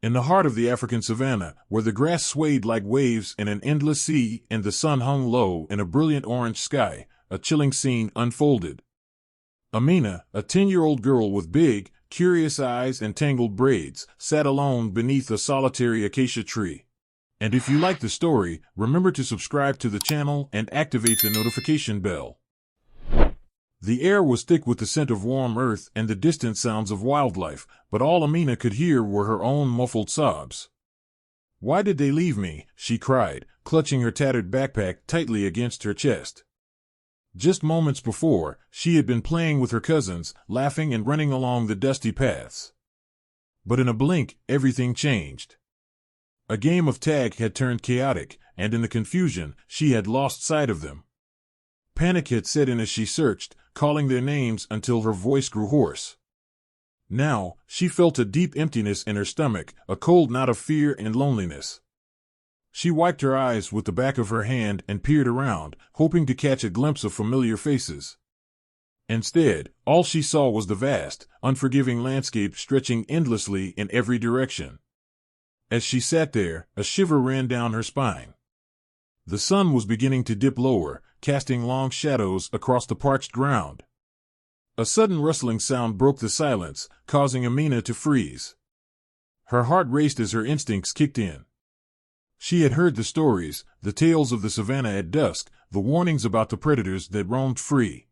In the heart of the African savanna, where the grass swayed like waves in an endless sea and the sun hung low in a brilliant orange sky, a chilling scene unfolded. Amina, a 10-year-old girl with big, curious eyes and tangled braids, sat alone beneath a solitary acacia tree. And if you like the story, remember to subscribe to the channel and activate the notification bell. The air was thick with the scent of warm earth and the distant sounds of wildlife, but all Amina could hear were her own muffled sobs. "Why did they leave me?" she cried, clutching her tattered backpack tightly against her chest. Just moments before, she had been playing with her cousins, laughing and running along the dusty paths. But in a blink, everything changed. A game of tag had turned chaotic, and in the confusion, she had lost sight of them. Panic had set in as she searched, calling their names until her voice grew hoarse. Now, she felt a deep emptiness in her stomach, a cold knot of fear and loneliness. She wiped her eyes with the back of her hand and peered around, hoping to catch a glimpse of familiar faces. Instead, all she saw was the vast, unforgiving landscape stretching endlessly in every direction. As she sat there, a shiver ran down her spine. The sun was beginning to dip lower, casting long shadows across the parched ground. A sudden rustling sound broke the silence, causing Amina to freeze. Her heart raced as her instincts kicked in. She had heard the stories, the tales of the savannah at dusk, the warnings about the predators that roamed free.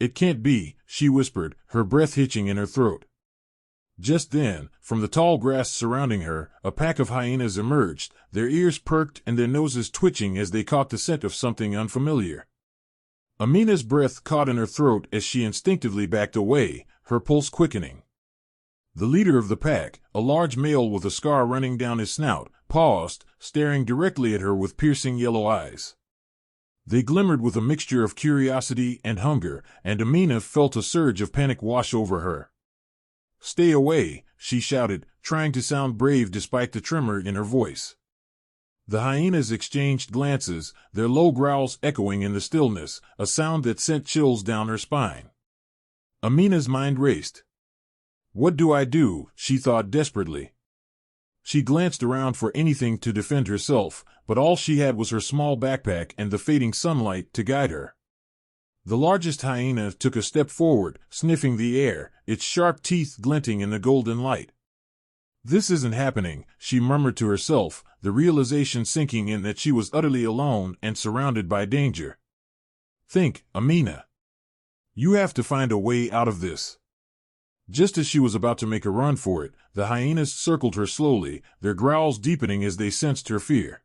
"It can't be," she whispered, her breath hitching in her throat. Just then, from the tall grass surrounding her, a pack of hyenas emerged, their ears perked and their noses twitching as they caught the scent of something unfamiliar. Amina's breath caught in her throat as she instinctively backed away, her pulse quickening. The leader of the pack, a large male with a scar running down his snout, paused, staring directly at her with piercing yellow eyes. They glimmered with a mixture of curiosity and hunger, and Amina felt a surge of panic wash over her. "Stay away," she shouted, trying to sound brave despite the tremor in her voice. The hyenas exchanged glances, their low growls echoing in the stillness, a sound that sent chills down her spine. Amina's mind raced. "What do I do?" she thought desperately. She glanced around for anything to defend herself, but all she had was her small backpack and the fading sunlight to guide her. The largest hyena took a step forward, sniffing the air, its sharp teeth glinting in the golden light. "This isn't happening," she murmured to herself, the realization sinking in that she was utterly alone and surrounded by danger. "Think, Amina. You have to find a way out of this." Just as she was about to make a run for it, the hyenas circled her slowly, their growls deepening as they sensed her fear.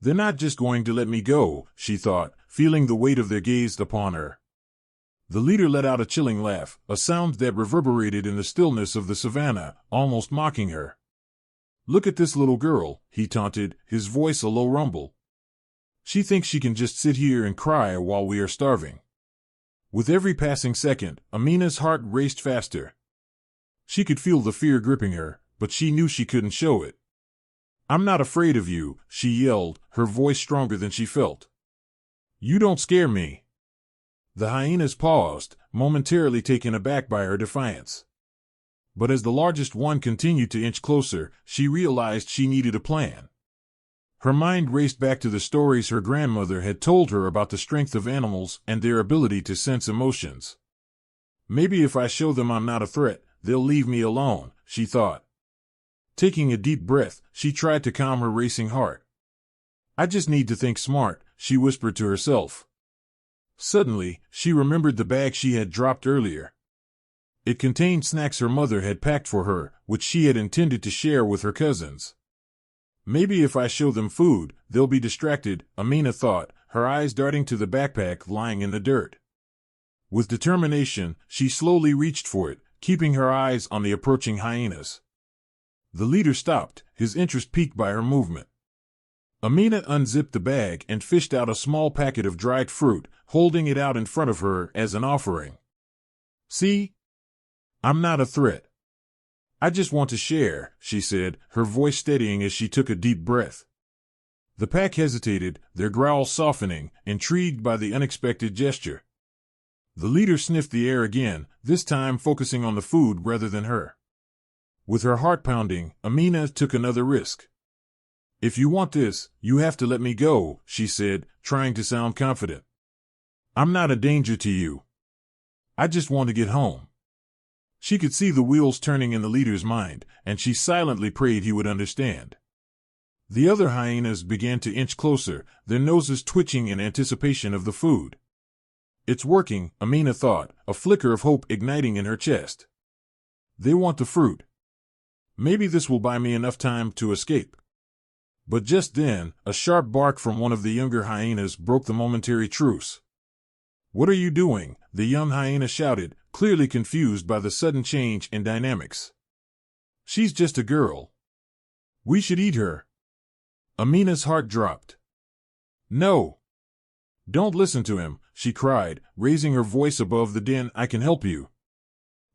"They're not just going to let me go," she thought, feeling the weight of their gaze upon her. The leader let out a chilling laugh, a sound that reverberated in the stillness of the savannah, almost mocking her. "Look at this little girl," he taunted, his voice a low rumble. "She thinks she can just sit here and cry while we are starving." With every passing second, Amina's heart raced faster. She could feel the fear gripping her, but she knew she couldn't show it. "I'm not afraid of you," she yelled, her voice stronger than she felt. "You don't scare me." The hyenas paused, momentarily taken aback by her defiance. But as the largest one continued to inch closer, she realized she needed a plan. Her mind raced back to the stories her grandmother had told her about the strength of animals and their ability to sense emotions. "Maybe if I show them I'm not a threat, they'll leave me alone," she thought. Taking a deep breath, she tried to calm her racing heart. "I just need to think smart," she whispered to herself. Suddenly, she remembered the bag she had dropped earlier. It contained snacks her mother had packed for her, which she had intended to share with her cousins. "Maybe if I show them food, they'll be distracted," Amina thought, her eyes darting to the backpack lying in the dirt. With determination, she slowly reached for it, keeping her eyes on the approaching hyenas. The leader stopped, his interest piqued by her movement. Amina unzipped the bag and fished out a small packet of dried fruit, holding it out in front of her as an offering. "See? I'm not a threat. I just want to share," she said, her voice steadying as she took a deep breath. The pack hesitated, their growls softening, intrigued by the unexpected gesture. The leader sniffed the air again, this time focusing on the food rather than her. With her heart pounding, Amina took another risk. "If you want this, you have to let me go," she said, trying to sound confident. "I'm not a danger to you. I just want to get home." She could see the wheels turning in the leader's mind, and she silently prayed he would understand. The other hyenas began to inch closer, their noses twitching in anticipation of the food. "It's working," Amina thought, a flicker of hope igniting in her chest. "They want the fruit. Maybe this will buy me enough time to escape." But just then, a sharp bark from one of the younger hyenas broke the momentary truce. "What are you doing?" the young hyena shouted, clearly confused by the sudden change in dynamics. "She's just a girl. We should eat her." Amina's heart dropped. "No. Don't listen to him," she cried, raising her voice above the din. "I can help you.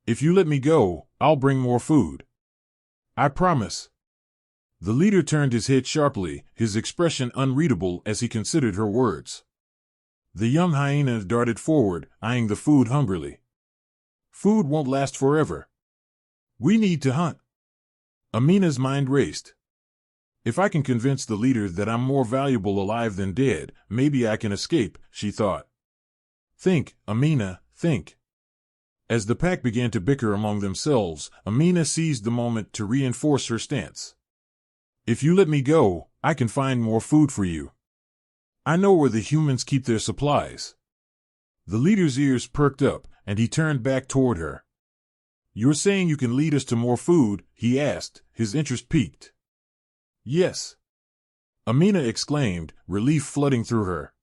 If you let me go, I'll bring more food. I promise." The leader turned his head sharply, his expression unreadable as he considered her words. The young hyena darted forward, eyeing the food hungrily. "Food won't last forever. We need to hunt." Amina's mind raced. "If I can convince the leader that I'm more valuable alive than dead, maybe I can escape," she thought. "Think, Amina, think." As the pack began to bicker among themselves, Amina seized the moment to reinforce her stance. "If you let me go, I can find more food for you. I know where the humans keep their supplies." The leader's ears perked up, and he turned back toward her. "You're saying you can lead us to more food?" he asked, his interest piqued. "Yes," Amina exclaimed, relief flooding through her.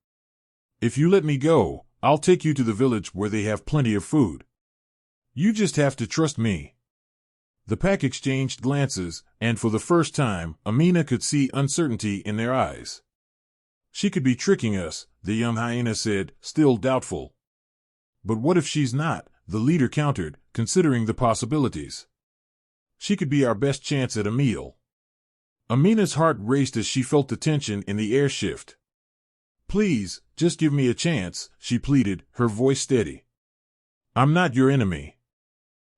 "If you let me go, I'll take you to the village where they have plenty of food. You just have to trust me." The pack exchanged glances, and for the first time, Amina could see uncertainty in their eyes. "She could be tricking us," the young hyena said, still doubtful. "But what if she's not?" the leader countered, considering the possibilities. "She could be our best chance at a meal." Amina's heart raced as she felt the tension in the air shift. "Please, just give me a chance," she pleaded, her voice steady. "I'm not your enemy."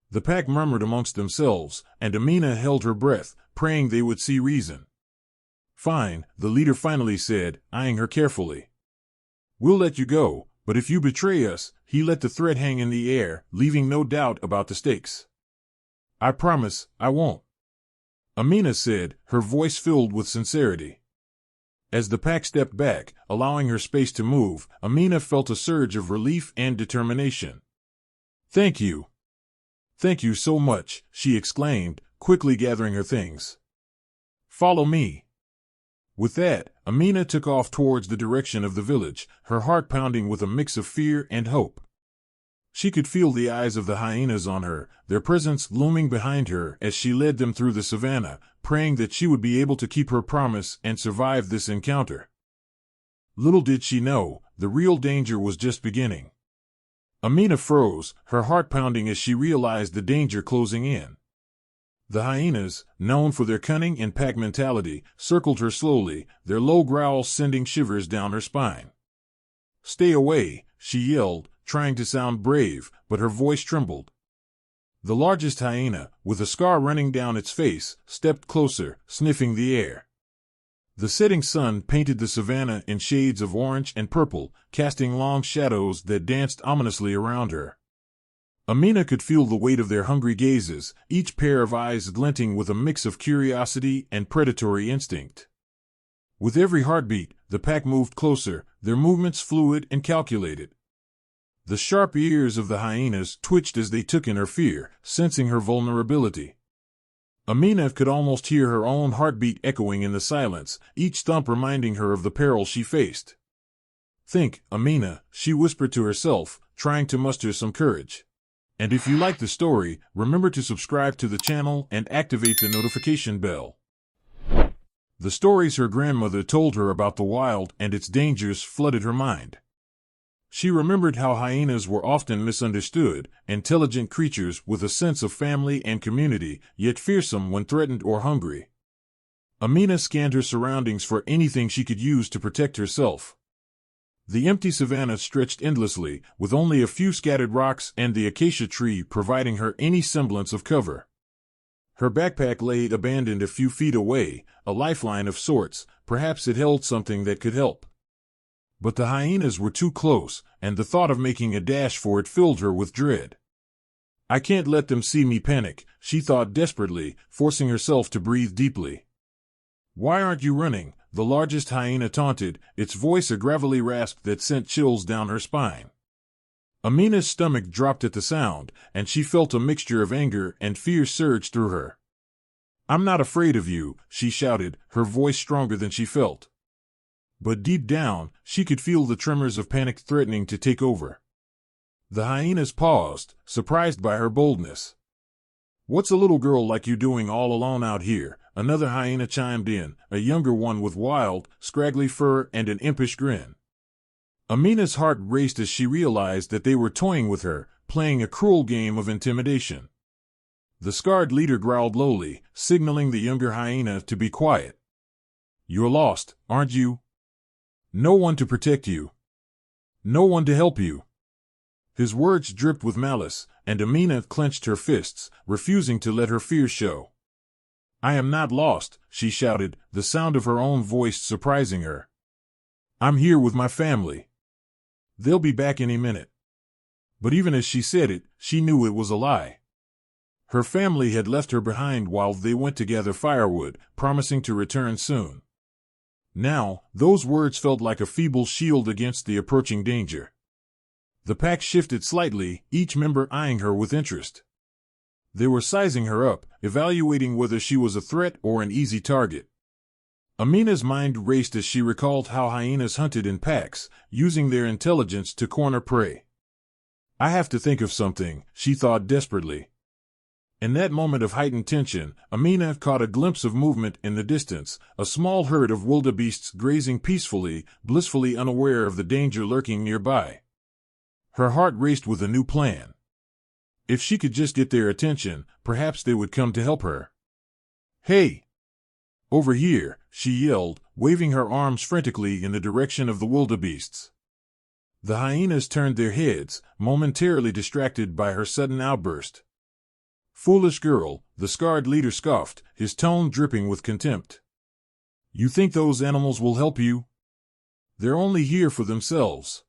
The pack murmured amongst themselves, and Amina held her breath, praying they would see reason. "Fine," the leader finally said, eyeing her carefully. "We'll let you go, but if you betray us," he let the threat hang in the air, leaving no doubt about the stakes. "I promise, I won't," Amina said, her voice filled with sincerity. As the pack stepped back, allowing her space to move, Amina felt a surge of relief and determination. "Thank you. Thank you so much," she exclaimed, quickly gathering her things. "Follow me." With that, Amina took off towards the direction of the village, her heart pounding with a mix of fear and hope. She could feel the eyes of the hyenas on her, their presence looming behind her as she led them through the savannah, praying that she would be able to keep her promise and survive this encounter. Little did she know, the real danger was just beginning. Amina froze, her heart pounding as she realized the danger closing in. The hyenas, known for their cunning and pack mentality, circled her slowly, their low growls sending shivers down her spine. "Stay away," she yelled, trying to sound brave, but her voice trembled. The largest hyena, with a scar running down its face, stepped closer, sniffing the air. The setting sun painted the savannah in shades of orange and purple, casting long shadows that danced ominously around her. Amina could feel the weight of their hungry gazes, each pair of eyes glinting with a mix of curiosity and predatory instinct. With every heartbeat, the pack moved closer, their movements fluid and calculated. The sharp ears of the hyenas twitched as they took in her fear, sensing her vulnerability. Amina could almost hear her own heartbeat echoing in the silence, each thump reminding her of the peril she faced. "Think, Amina," she whispered to herself, trying to muster some courage. And if you like the story, remember to subscribe to the channel and activate the notification bell. The stories her grandmother told her about the wild and its dangers flooded her mind. She remembered how hyenas were often misunderstood, intelligent creatures with a sense of family and community, yet fearsome when threatened or hungry. Amina scanned her surroundings for anything she could use to protect herself. The empty savannah stretched endlessly, with only a few scattered rocks and the acacia tree providing her any semblance of cover. Her backpack lay abandoned a few feet away, a lifeline of sorts. Perhaps it held something that could help. But the hyenas were too close, and the thought of making a dash for it filled her with dread. I can't let them see me panic, she thought desperately, forcing herself to breathe deeply. Why aren't you running? The largest hyena taunted, its voice a gravelly rasp that sent chills down her spine. Amina's stomach dropped at the sound, and she felt a mixture of anger and fear surge through her. I'm not afraid of you, she shouted, her voice stronger than she felt. But deep down, she could feel the tremors of panic threatening to take over. The hyenas paused, surprised by her boldness. What's a little girl like you doing all alone out here? Another hyena chimed in, a younger one with wild, scraggly fur and an impish grin. Amina's heart raced as she realized that they were toying with her, playing a cruel game of intimidation. The scarred leader growled lowly, signaling the younger hyena to be quiet. You're lost, aren't you? No one to protect you. No one to help you. His words dripped with malice, and Amina clenched her fists, refusing to let her fear show. I am not lost, she shouted, the sound of her own voice surprising her. I'm here with my family. They'll be back any minute. But even as she said it, she knew it was a lie. Her family had left her behind while they went to gather firewood, promising to return soon. Now, those words felt like a feeble shield against the approaching danger. The pack shifted slightly, each member eyeing her with interest. They were sizing her up, evaluating whether she was a threat or an easy target. Amina's mind raced as she recalled how hyenas hunted in packs, using their intelligence to corner prey. I have to think of something, she thought desperately. In that moment of heightened tension, Amina caught a glimpse of movement in the distance, a small herd of wildebeests grazing peacefully, blissfully unaware of the danger lurking nearby. Her heart raced with a new plan. If she could just get their attention, perhaps they would come to help her. Hey! Over here, she yelled, waving her arms frantically in the direction of the wildebeests. The hyenas turned their heads, momentarily distracted by her sudden outburst. Foolish girl, the scarred leader scoffed, his tone dripping with contempt. You think those animals will help you? They're only here for themselves.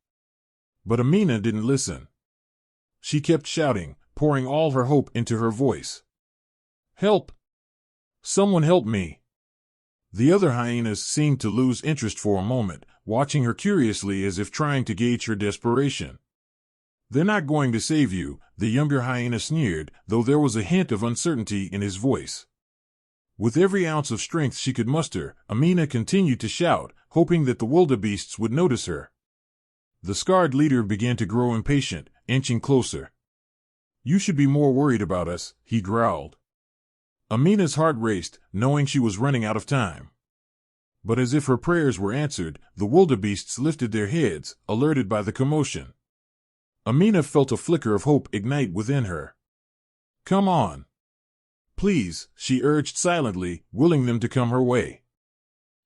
But Amina didn't listen. She kept shouting, pouring all her hope into her voice. Help! Someone help me! The other hyenas seemed to lose interest for a moment, watching her curiously as if trying to gauge her desperation. They're not going to save you, the younger hyena sneered, though there was a hint of uncertainty in his voice. With every ounce of strength she could muster, Amina continued to shout, hoping that the wildebeests would notice her. The scarred leader began to grow impatient, inching closer. You should be more worried about us, he growled. Amina's heart raced, knowing she was running out of time. But as if her prayers were answered, the wildebeests lifted their heads, alerted by the commotion. Amina felt a flicker of hope ignite within her. Come on. Please, she urged silently, willing them to come her way.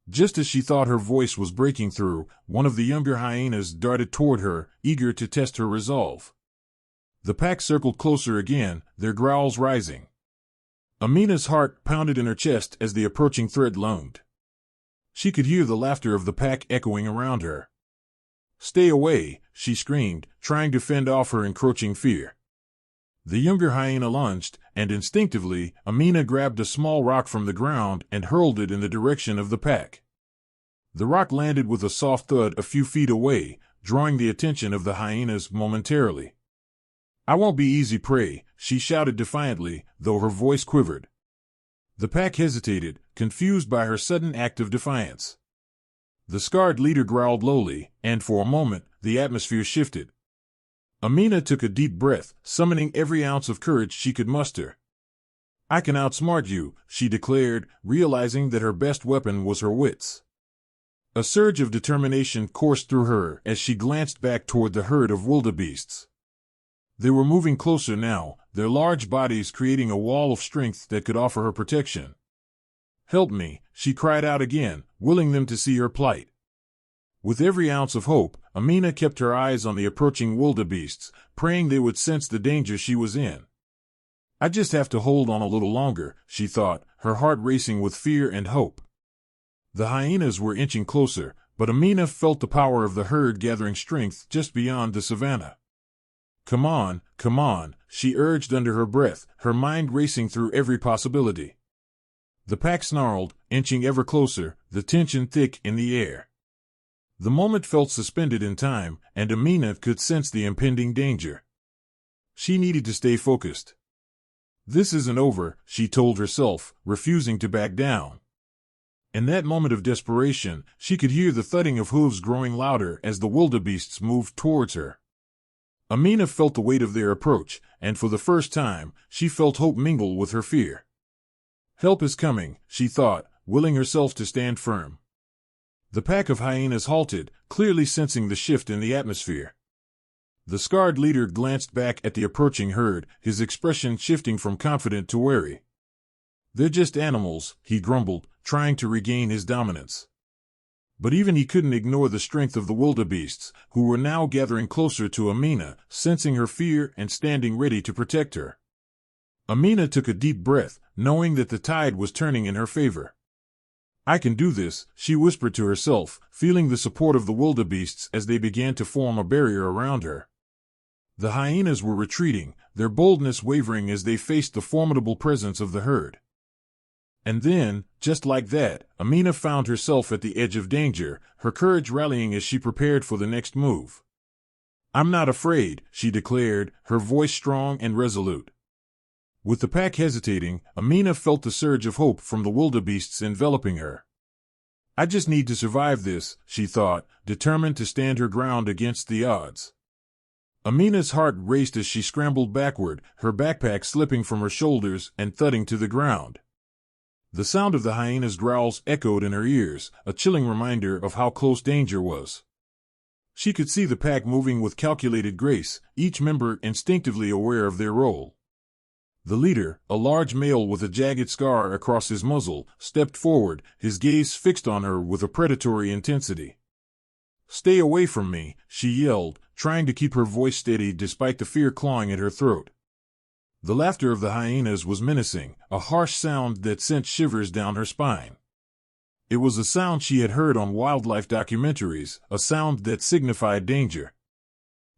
Just as she thought her voice was breaking through, one of the younger hyenas darted toward her, eager to test her resolve. The pack circled closer again, their growls rising. Amina's heart pounded in her chest as the approaching threat loomed. She could hear the laughter of the pack echoing around her. Stay away, she screamed, trying to fend off her encroaching fear. The younger hyena lunged, and instinctively, Amina grabbed a small rock from the ground and hurled it in the direction of the pack. The rock landed with a soft thud a few feet away, drawing the attention of the hyenas momentarily. I won't be easy prey, she shouted defiantly, though her voice quivered. The pack hesitated, confused by her sudden act of defiance. The scarred leader growled lowly, and for a moment, the atmosphere shifted. Amina took a deep breath, summoning every ounce of courage she could muster. I can outsmart you, she declared, realizing that her best weapon was her wits. A surge of determination coursed through her as she glanced back toward the herd of wildebeests. They were moving closer now, their large bodies creating a wall of strength that could offer her protection. Help me, she cried out again, willing them to see her plight. With every ounce of hope, Amina kept her eyes on the approaching wildebeests, praying they would sense the danger she was in. I just have to hold on a little longer, she thought, her heart racing with fear and hope. The hyenas were inching closer, but Amina felt the power of the herd gathering strength just beyond the savannah. Come on, she urged under her breath, her mind racing through every possibility. The pack snarled, inching ever closer, the tension thick in the air. The moment felt suspended in time, and Amina could sense the impending danger. She needed to stay focused. This isn't over, she told herself, refusing to back down. In that moment of desperation, she could hear the thudding of hooves growing louder as the wildebeests moved towards her. Amina felt the weight of their approach, and for the first time, she felt hope mingle with her fear. Help is coming, she thought, willing herself to stand firm. The pack of hyenas halted, clearly sensing the shift in the atmosphere. The scarred leader glanced back at the approaching herd, his expression shifting from confident to wary. They're just animals, he grumbled, trying to regain his dominance. But even he couldn't ignore the strength of the wildebeests, who were now gathering closer to Amina, sensing her fear and standing ready to protect her. Amina took a deep breath, knowing that the tide was turning in her favor. I can do this, she whispered to herself, feeling the support of the wildebeests as they began to form a barrier around her. The hyenas were retreating, their boldness wavering as they faced the formidable presence of the herd. And then, just like that, Amina found herself at the edge of danger, her courage rallying as she prepared for the next move. I'm not afraid, she declared, her voice strong and resolute. With the pack hesitating, Amina felt the surge of hope from the wildebeests enveloping her. I just need to survive this, she thought, determined to stand her ground against the odds. Amina's heart raced as she scrambled backward, her backpack slipping from her shoulders and thudding to the ground. The sound of the hyena's growls echoed in her ears, a chilling reminder of how close danger was. She could see the pack moving with calculated grace, each member instinctively aware of their role. The leader, a large male with a jagged scar across his muzzle, stepped forward, his gaze fixed on her with a predatory intensity. Stay away from me, she yelled, trying to keep her voice steady despite the fear clawing at her throat. The laughter of the hyenas was menacing, a harsh sound that sent shivers down her spine. It was a sound she had heard on wildlife documentaries, a sound that signified danger.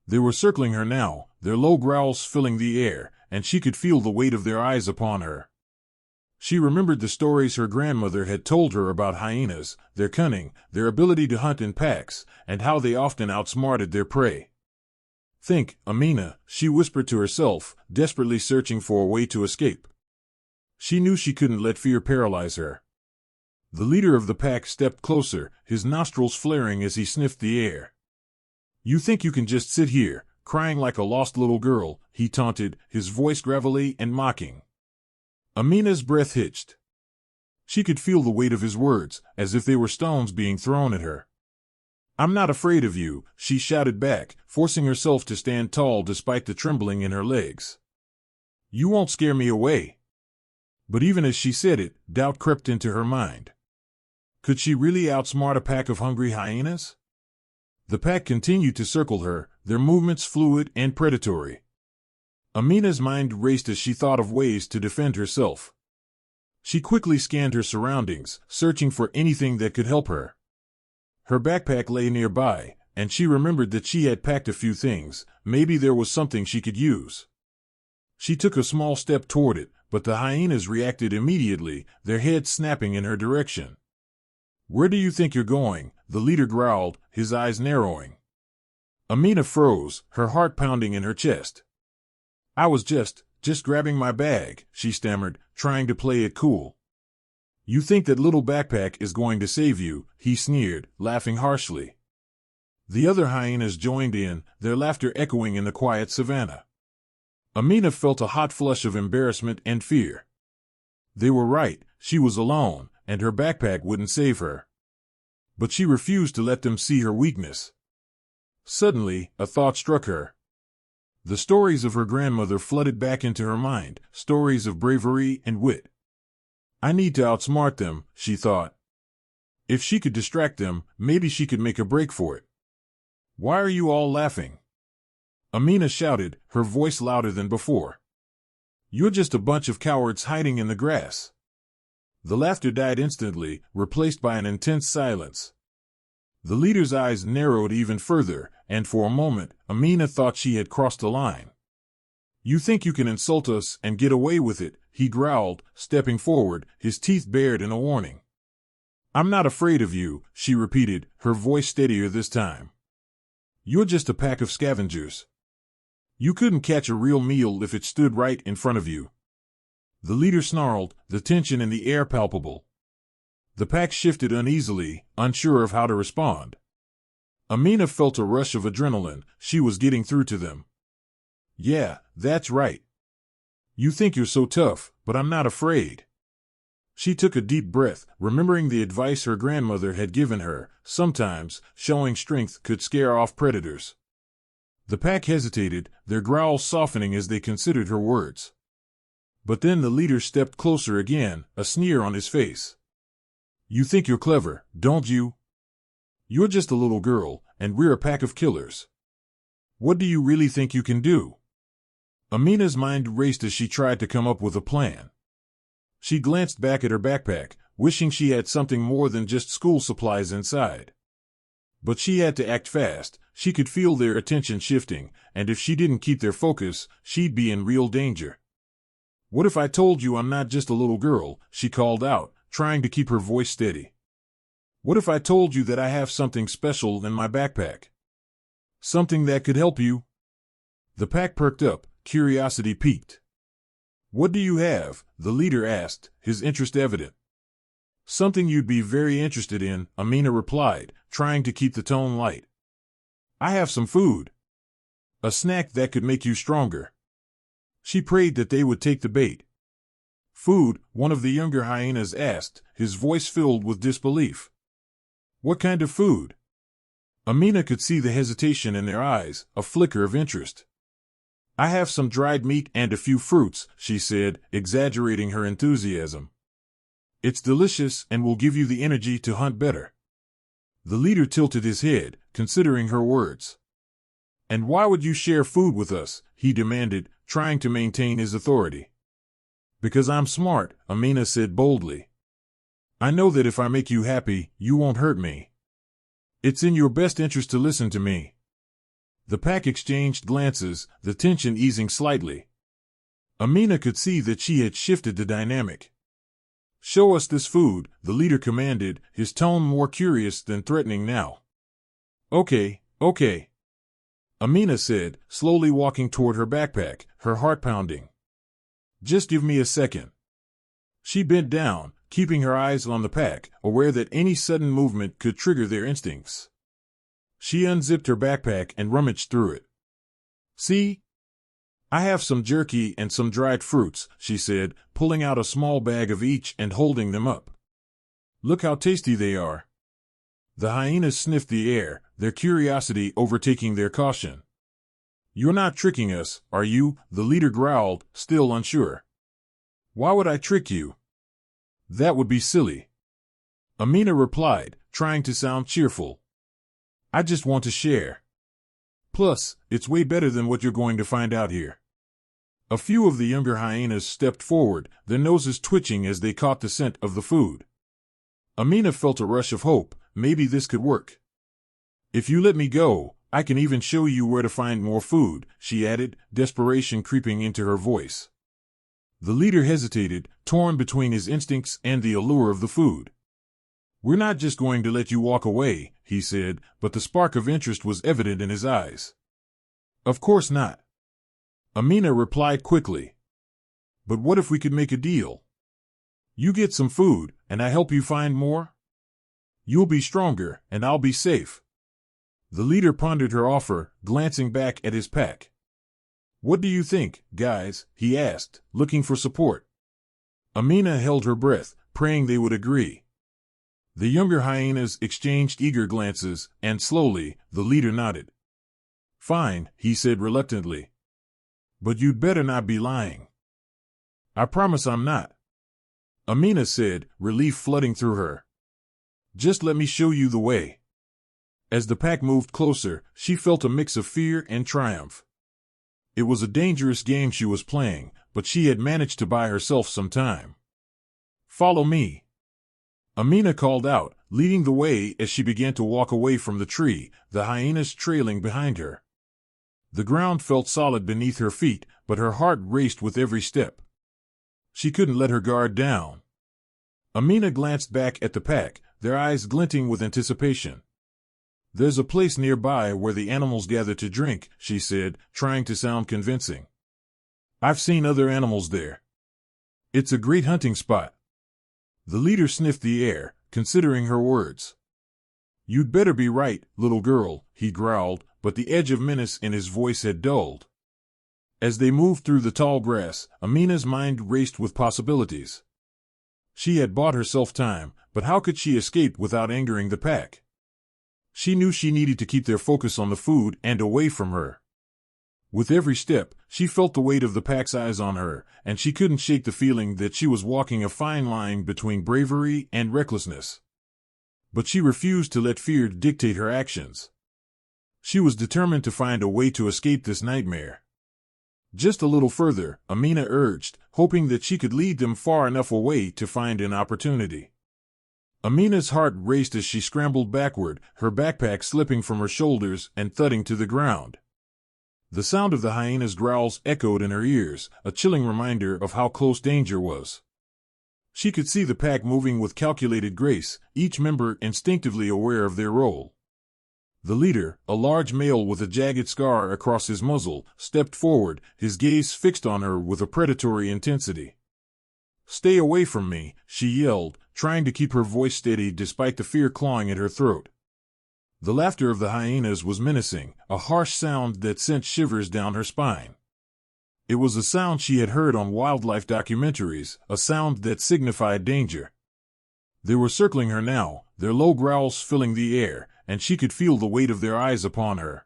They were circling her now, their low growls filling the air, and she could feel the weight of their eyes upon her. She remembered the stories her grandmother had told her about hyenas, their cunning, their ability to hunt in packs, and how they often outsmarted their prey. Think, Amina, she whispered to herself, desperately searching for a way to escape. She knew she couldn't let fear paralyze her. The leader of the pack stepped closer, his nostrils flaring as he sniffed the air. You think you can just sit here, crying like a lost little girl, he taunted, his voice gravelly and mocking. Amina's breath hitched. She could feel the weight of his words, as if they were stones being thrown at her. I'm not afraid of you, she shouted back, forcing herself to stand tall despite the trembling in her legs. You won't scare me away. But even as she said it, doubt crept into her mind. Could she really outsmart a pack of hungry hyenas? The pack continued to circle her, their movements fluid and predatory. Amina's mind raced as she thought of ways to defend herself. She quickly scanned her surroundings, searching for anything that could help her. Her backpack lay nearby, and she remembered that she had packed a few things. Maybe there was something she could use. She took a small step toward it, but the hyenas reacted immediately, their heads snapping in her direction. Where do you think you're going? The leader growled, his eyes narrowing. Amina froze, her heart pounding in her chest. I was just grabbing my bag, she stammered, trying to play it cool. You think that little backpack is going to save you, he sneered, laughing harshly. The other hyenas joined in, their laughter echoing in the quiet savannah. Amina felt a hot flush of embarrassment and fear. They were right, she was alone, and her backpack wouldn't save her. But she refused to let them see her weakness. Suddenly, a thought struck her. The stories of her grandmother flooded back into her mind, stories of bravery and wit. I need to outsmart them, she thought. If she could distract them, maybe she could make a break for it. Why are you all laughing? Amina shouted, her voice louder than before. You're just a bunch of cowards hiding in the grass. The laughter died instantly, replaced by an intense silence. The leader's eyes narrowed even further, and for a moment, Amina thought she had crossed a line. You think you can insult us and get away with it, he growled, stepping forward, his teeth bared in a warning. I'm not afraid of you, she repeated, her voice steadier this time. You're just a pack of scavengers. You couldn't catch a real meal if it stood right in front of you. The leader snarled, the tension in the air palpable. The pack shifted uneasily, unsure of how to respond. Amina felt a rush of adrenaline. She was getting through to them. Yeah, that's right. You think you're so tough, but I'm not afraid. She took a deep breath, remembering the advice her grandmother had given her. Sometimes, showing strength could scare off predators. The pack hesitated, their growls softening as they considered her words. But then the leader stepped closer again, a sneer on his face. You think you're clever, don't you? You're just a little girl, and we're a pack of killers. What do you really think you can do? Amina's mind raced as she tried to come up with a plan. She glanced back at her backpack, wishing she had something more than just school supplies inside. But she had to act fast. She could feel their attention shifting, and if she didn't keep their focus, she'd be in real danger. What if I told you I'm not just a little girl, she called out, trying to keep her voice steady. What if I told you that I have something special in my backpack? Something that could help you? The pack perked up, curiosity piqued. What do you have? The leader asked, his interest evident. Something you'd be very interested in, Amina replied, trying to keep the tone light. I have some food. A snack that could make you stronger. She prayed that they would take the bait. Food, one of the younger hyenas asked, his voice filled with disbelief. What kind of food? Amina could see the hesitation in their eyes, a flicker of interest. I have some dried meat and a few fruits, she said, exaggerating her enthusiasm. It's delicious and will give you the energy to hunt better. The leader tilted his head, considering her words. And why would you share food with us? He demanded, trying to maintain his authority. Because I'm smart, Amina said boldly. I know that if I make you happy, you won't hurt me. It's in your best interest to listen to me. The pack exchanged glances, the tension easing slightly. Amina could see that she had shifted the dynamic. Show us this food, the leader commanded, his tone more curious than threatening now. Okay. Amina said, slowly walking toward her backpack, her heart pounding. Just give me a second. She bent down, keeping her eyes on the pack, aware that any sudden movement could trigger their instincts. She unzipped her backpack and rummaged through it. See? I have some jerky and some dried fruits, she said, pulling out a small bag of each and holding them up. Look how tasty they are. The hyenas sniffed the air, their curiosity overtaking their caution. You're not tricking us, are you? The leader growled, still unsure. Why would I trick you? That would be silly. Amina replied, trying to sound cheerful. I just want to share. Plus, it's way better than what you're going to find out here. A few of the younger hyenas stepped forward, their noses twitching as they caught the scent of the food. Amina felt a rush of hope. Maybe this could work. If you let me go, I can even show you where to find more food, she added, desperation creeping into her voice. The leader hesitated, torn between his instincts and the allure of the food. We're not just going to let you walk away, he said, but the spark of interest was evident in his eyes. Of course not. Amina replied quickly. But what if we could make a deal? You get some food, and I help you find more? You'll be stronger, and I'll be safe. The leader pondered her offer, glancing back at his pack. What do you think, guys? He asked, looking for support. Amina held her breath, praying they would agree. The younger hyenas exchanged eager glances, and slowly, the leader nodded. Fine, he said reluctantly. But you'd better not be lying. I promise I'm not. Amina said, relief flooding through her. Just let me show you the way. As the pack moved closer, she felt a mix of fear and triumph. It was a dangerous game she was playing, but she had managed to buy herself some time. "Follow me," Amina called out, leading the way as she began to walk away from the tree, the hyenas trailing behind her. The ground felt solid beneath her feet, but her heart raced with every step. She couldn't let her guard down. Amina glanced back at the pack, their eyes glinting with anticipation. "There's a place nearby where the animals gather to drink," she said, trying to sound convincing. "I've seen other animals there. It's a great hunting spot." The leader sniffed the air, considering her words. "You'd better be right, little girl," he growled, but the edge of menace in his voice had dulled. As they moved through the tall grass, Amina's mind raced with possibilities. She had bought herself time, but how could she escape without angering the pack? She knew she needed to keep their focus on the food and away from her. With every step, she felt the weight of the pack's eyes on her, and she couldn't shake the feeling that she was walking a fine line between bravery and recklessness. But she refused to let fear dictate her actions. She was determined to find a way to escape this nightmare. "Just a little further," Amina urged, hoping that she could lead them far enough away to find an opportunity. Amina's heart raced as she scrambled backward, her backpack slipping from her shoulders and thudding to the ground. The sound of the hyena's growls echoed in her ears, a chilling reminder of how close danger was. She could see the pack moving with calculated grace, each member instinctively aware of their role. The leader, a large male with a jagged scar across his muzzle, stepped forward, his gaze fixed on her with a predatory intensity. "Stay away from me," she yelled, trying to keep her voice steady despite the fear clawing at her throat. The laughter of the hyenas was menacing, a harsh sound that sent shivers down her spine. It was a sound she had heard on wildlife documentaries, a sound that signified danger. They were circling her now, their low growls filling the air, and she could feel the weight of their eyes upon her.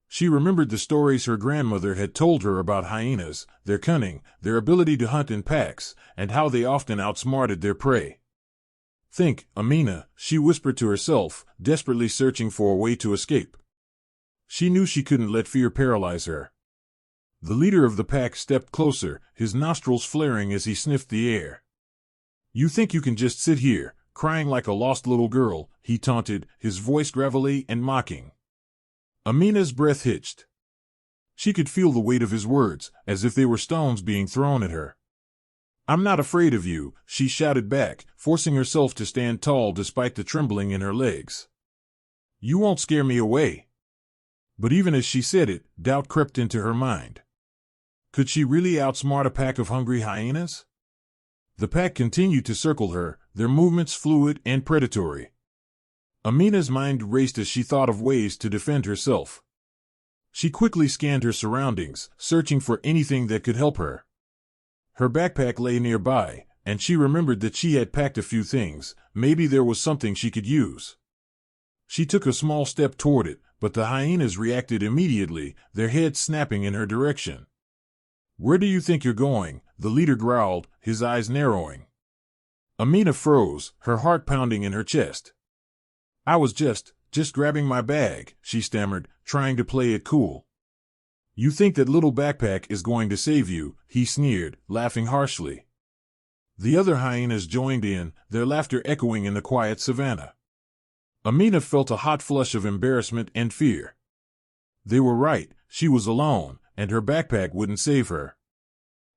She remembered the stories her grandmother had told her about hyenas, their cunning, their ability to hunt in packs, and how they often outsmarted their prey. "Think, Amina," she whispered to herself, desperately searching for a way to escape. She knew she couldn't let fear paralyze her. The leader of the pack stepped closer, his nostrils flaring as he sniffed the air. "You think you can just sit here, crying like a lost little girl," he taunted, his voice gravelly and mocking. Amina's breath hitched. She could feel the weight of his words, as if they were stones being thrown at her. "I'm not afraid of you," she shouted back, forcing herself to stand tall despite the trembling in her legs. "You won't scare me away." But even as she said it, doubt crept into her mind. Could she really outsmart a pack of hungry hyenas? The pack continued to circle her, their movements fluid and predatory. Amina's mind raced as she thought of ways to defend herself. She quickly scanned her surroundings, searching for anything that could help her. Her backpack lay nearby, and she remembered that she had packed a few things. Maybe there was something she could use. She took a small step toward it, but the hyenas reacted immediately, their heads snapping in her direction. "Where do you think you're going?" the leader growled, his eyes narrowing. Amina froze, her heart pounding in her chest. "I was just grabbing my bag," she stammered, trying to play it cool. "You think that little backpack is going to save you," he sneered, laughing harshly. The other hyenas joined in, their laughter echoing in the quiet savanna. Amina felt a hot flush of embarrassment and fear. They were right, she was alone, and her backpack wouldn't save her.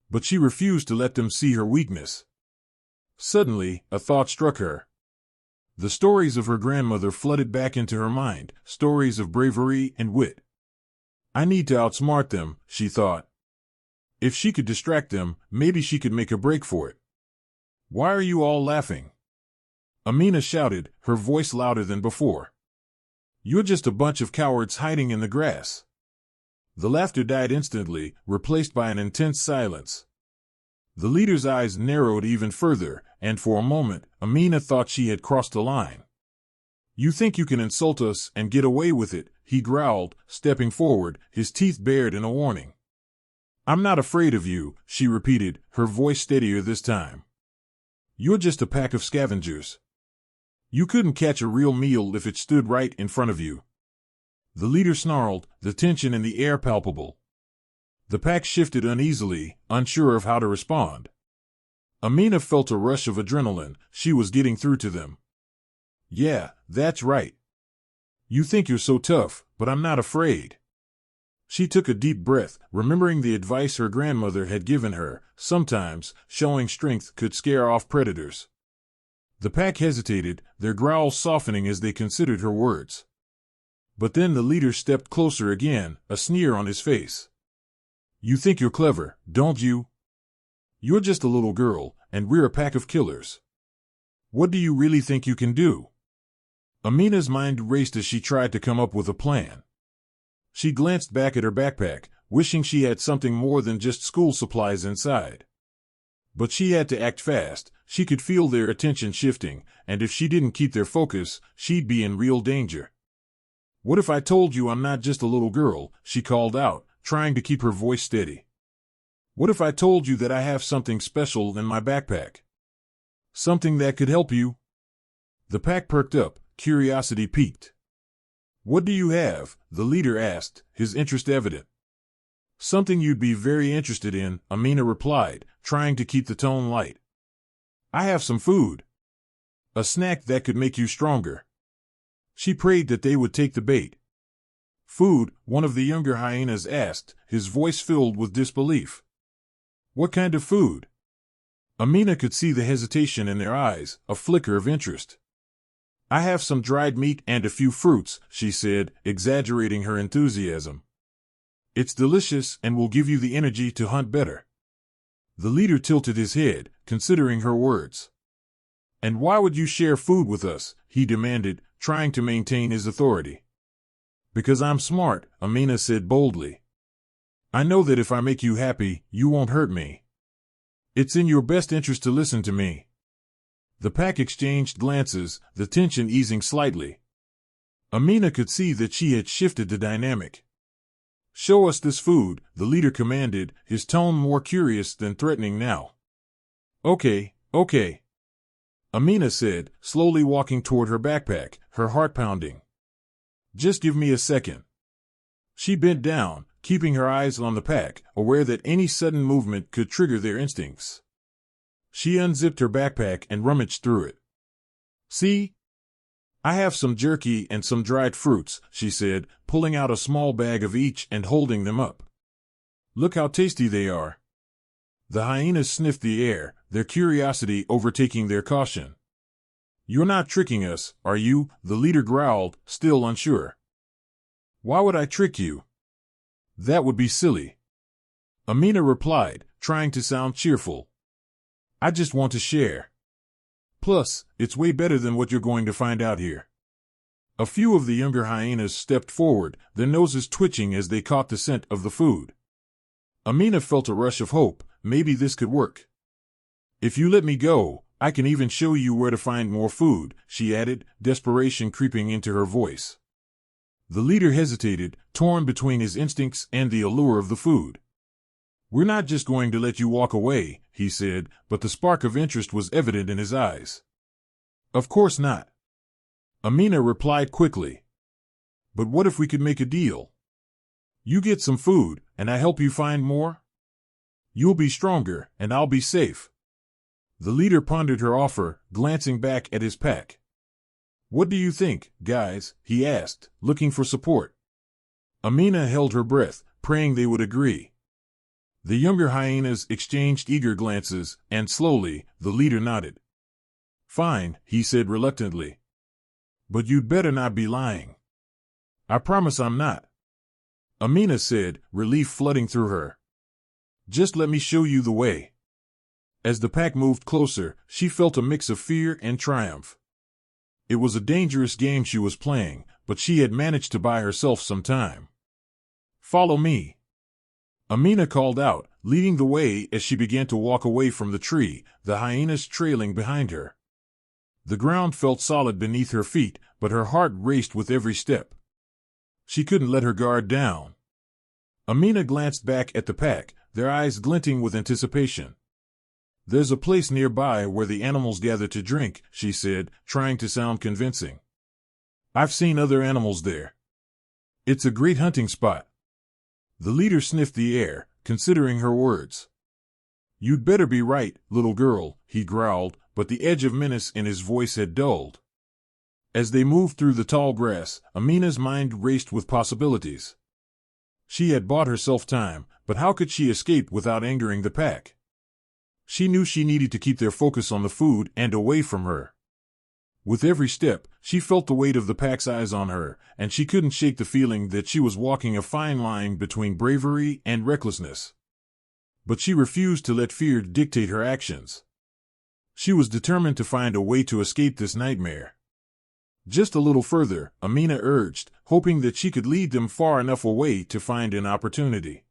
But she refused to let them see her weakness. Suddenly, a thought struck her. The stories of her grandmother flooded back into her mind, stories of bravery and wit. "I need to outsmart them," she thought. If she could distract them, maybe she could make a break for it. "Why are you all laughing?" Amina shouted, her voice louder than before. "You're just a bunch of cowards hiding in the grass." The laughter died instantly, replaced by an intense silence. The leader's eyes narrowed even further, and for a moment, Amina thought she had crossed the line. "You think you can insult us and get away with it," he growled, stepping forward, his teeth bared in a warning. "I'm not afraid of you," she repeated, her voice steadier this time. "You're just a pack of scavengers. You couldn't catch a real meal if it stood right in front of you." The leader snarled, the tension in the air palpable. The pack shifted uneasily, unsure of how to respond. Amina felt a rush of adrenaline. She was getting through to them. Yeah, that's right. You think you're so tough, but I'm not afraid. She took a deep breath, remembering the advice her grandmother had given her. Sometimes, showing strength could scare off predators. The pack hesitated, their growls softening as they considered her words. But then the leader stepped closer again, a sneer on his face. You think you're clever, don't you? You're just a little girl, and we're a pack of killers. What do you really think you can do? Amina's mind raced as she tried to come up with a plan. She glanced back at her backpack, wishing she had something more than just school supplies inside. But she had to act fast. She could feel their attention shifting, and if she didn't keep their focus, she'd be in real danger. What if I told you I'm not just a little girl? She called out, trying to keep her voice steady. What if I told you that I have something special in my backpack? Something that could help you? The pack perked up, curiosity piqued. What do you have? The leader asked, his interest evident. Something you'd be very interested in, Amina replied, trying to keep the tone light. I have some food. A snack that could make you stronger. She prayed that they would take the bait. Food? One of the younger hyenas asked, his voice filled with disbelief. What kind of food? Amina could see the hesitation in their eyes, a flicker of interest. I have some dried meat and a few fruits, she said, exaggerating her enthusiasm. It's delicious and will give you the energy to hunt better. The leader tilted his head, considering her words. And why would you share food with us? He demanded, trying to maintain his authority. Because I'm smart, Amina said boldly. I know that if I make you happy, you won't hurt me. It's in your best interest to listen to me. The pack exchanged glances, the tension easing slightly. Amina could see that she had shifted the dynamic. Show us this food, the leader commanded, his tone more curious than threatening now. Okay. Amina said, slowly walking toward her backpack, her heart pounding. Just give me a second. She bent down, keeping her eyes on the pack, aware that any sudden movement could trigger their instincts. She unzipped her backpack and rummaged through it. See? I have some jerky and some dried fruits, she said, pulling out a small bag of each and holding them up. Look how tasty they are. The hyenas sniffed the air, their curiosity overtaking their caution. You're not tricking us, are you? The leader growled, still unsure. Why would I trick you? That would be silly. Amina replied, trying to sound cheerful. I just want to share. Plus, it's way better than what you're going to find out here. A few of the younger hyenas stepped forward, their noses twitching as they caught the scent of the food. Amina felt a rush of hope. Maybe this could work. If you let me go, I can even show you where to find more food, she added, desperation creeping into her voice. The leader hesitated, torn between his instincts and the allure of the food. We're not just going to let you walk away, he said, but the spark of interest was evident in his eyes. Of course not. Amina replied quickly. But what if we could make a deal? You get some food, and I help you find more? You'll be stronger, and I'll be safe. The leader pondered her offer, glancing back at his pack. What do you think, guys? He asked, looking for support. Amina held her breath, praying they would agree. The younger hyenas exchanged eager glances, and slowly, the leader nodded. Fine, he said reluctantly. But you'd better not be lying. I promise I'm not. Amina said, relief flooding through her. Just let me show you the way. As the pack moved closer, she felt a mix of fear and triumph. It was a dangerous game she was playing, but she had managed to buy herself some time. Follow me. Amina called out, leading the way as she began to walk away from the tree, the hyenas trailing behind her. The ground felt solid beneath her feet, but her heart raced with every step. She couldn't let her guard down. Amina glanced back at the pack, their eyes glinting with anticipation. There's a place nearby where the animals gather to drink, she said, trying to sound convincing. I've seen other animals there. It's a great hunting spot. The leader sniffed the air, considering her words. "You'd better be right, little girl," he growled, but the edge of menace in his voice had dulled. As they moved through the tall grass, Amina's mind raced with possibilities. She had bought herself time, but how could she escape without angering the pack? She knew she needed to keep their focus on the food and away from her. With every step, she felt the weight of the pack's eyes on her, and she couldn't shake the feeling that she was walking a fine line between bravery and recklessness. But she refused to let fear dictate her actions. She was determined to find a way to escape this nightmare. "Just a little further," Amina urged, hoping that she could lead them far enough away to find an opportunity.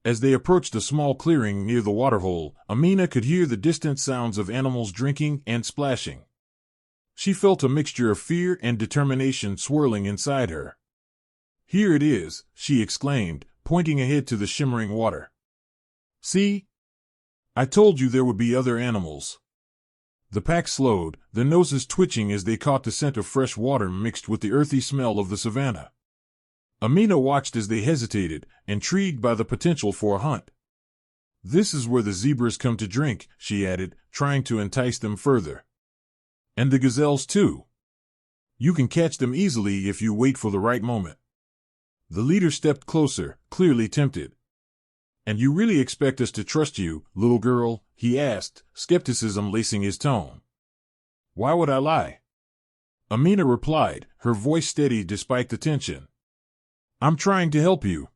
As they approached a small clearing near the waterhole, Amina could hear the distant sounds of animals drinking and splashing. She felt a mixture of fear and determination swirling inside her. "Here it is," she exclaimed, pointing ahead to the shimmering water. "See? I told you there would be other animals." The pack slowed, their noses twitching as they caught the scent of fresh water mixed with the earthy smell of the savanna. Amina watched as they hesitated, intrigued by the potential for a hunt. "This is where the zebras come to drink," she added, trying to entice them further. "And the gazelles too. You can catch them easily if you wait for the right moment." The leader stepped closer, clearly tempted. "And you really expect us to trust you, little girl?" he asked, skepticism lacing his tone. "Why would I lie?" Amina replied, her voice steady despite the tension. "I'm trying to help you.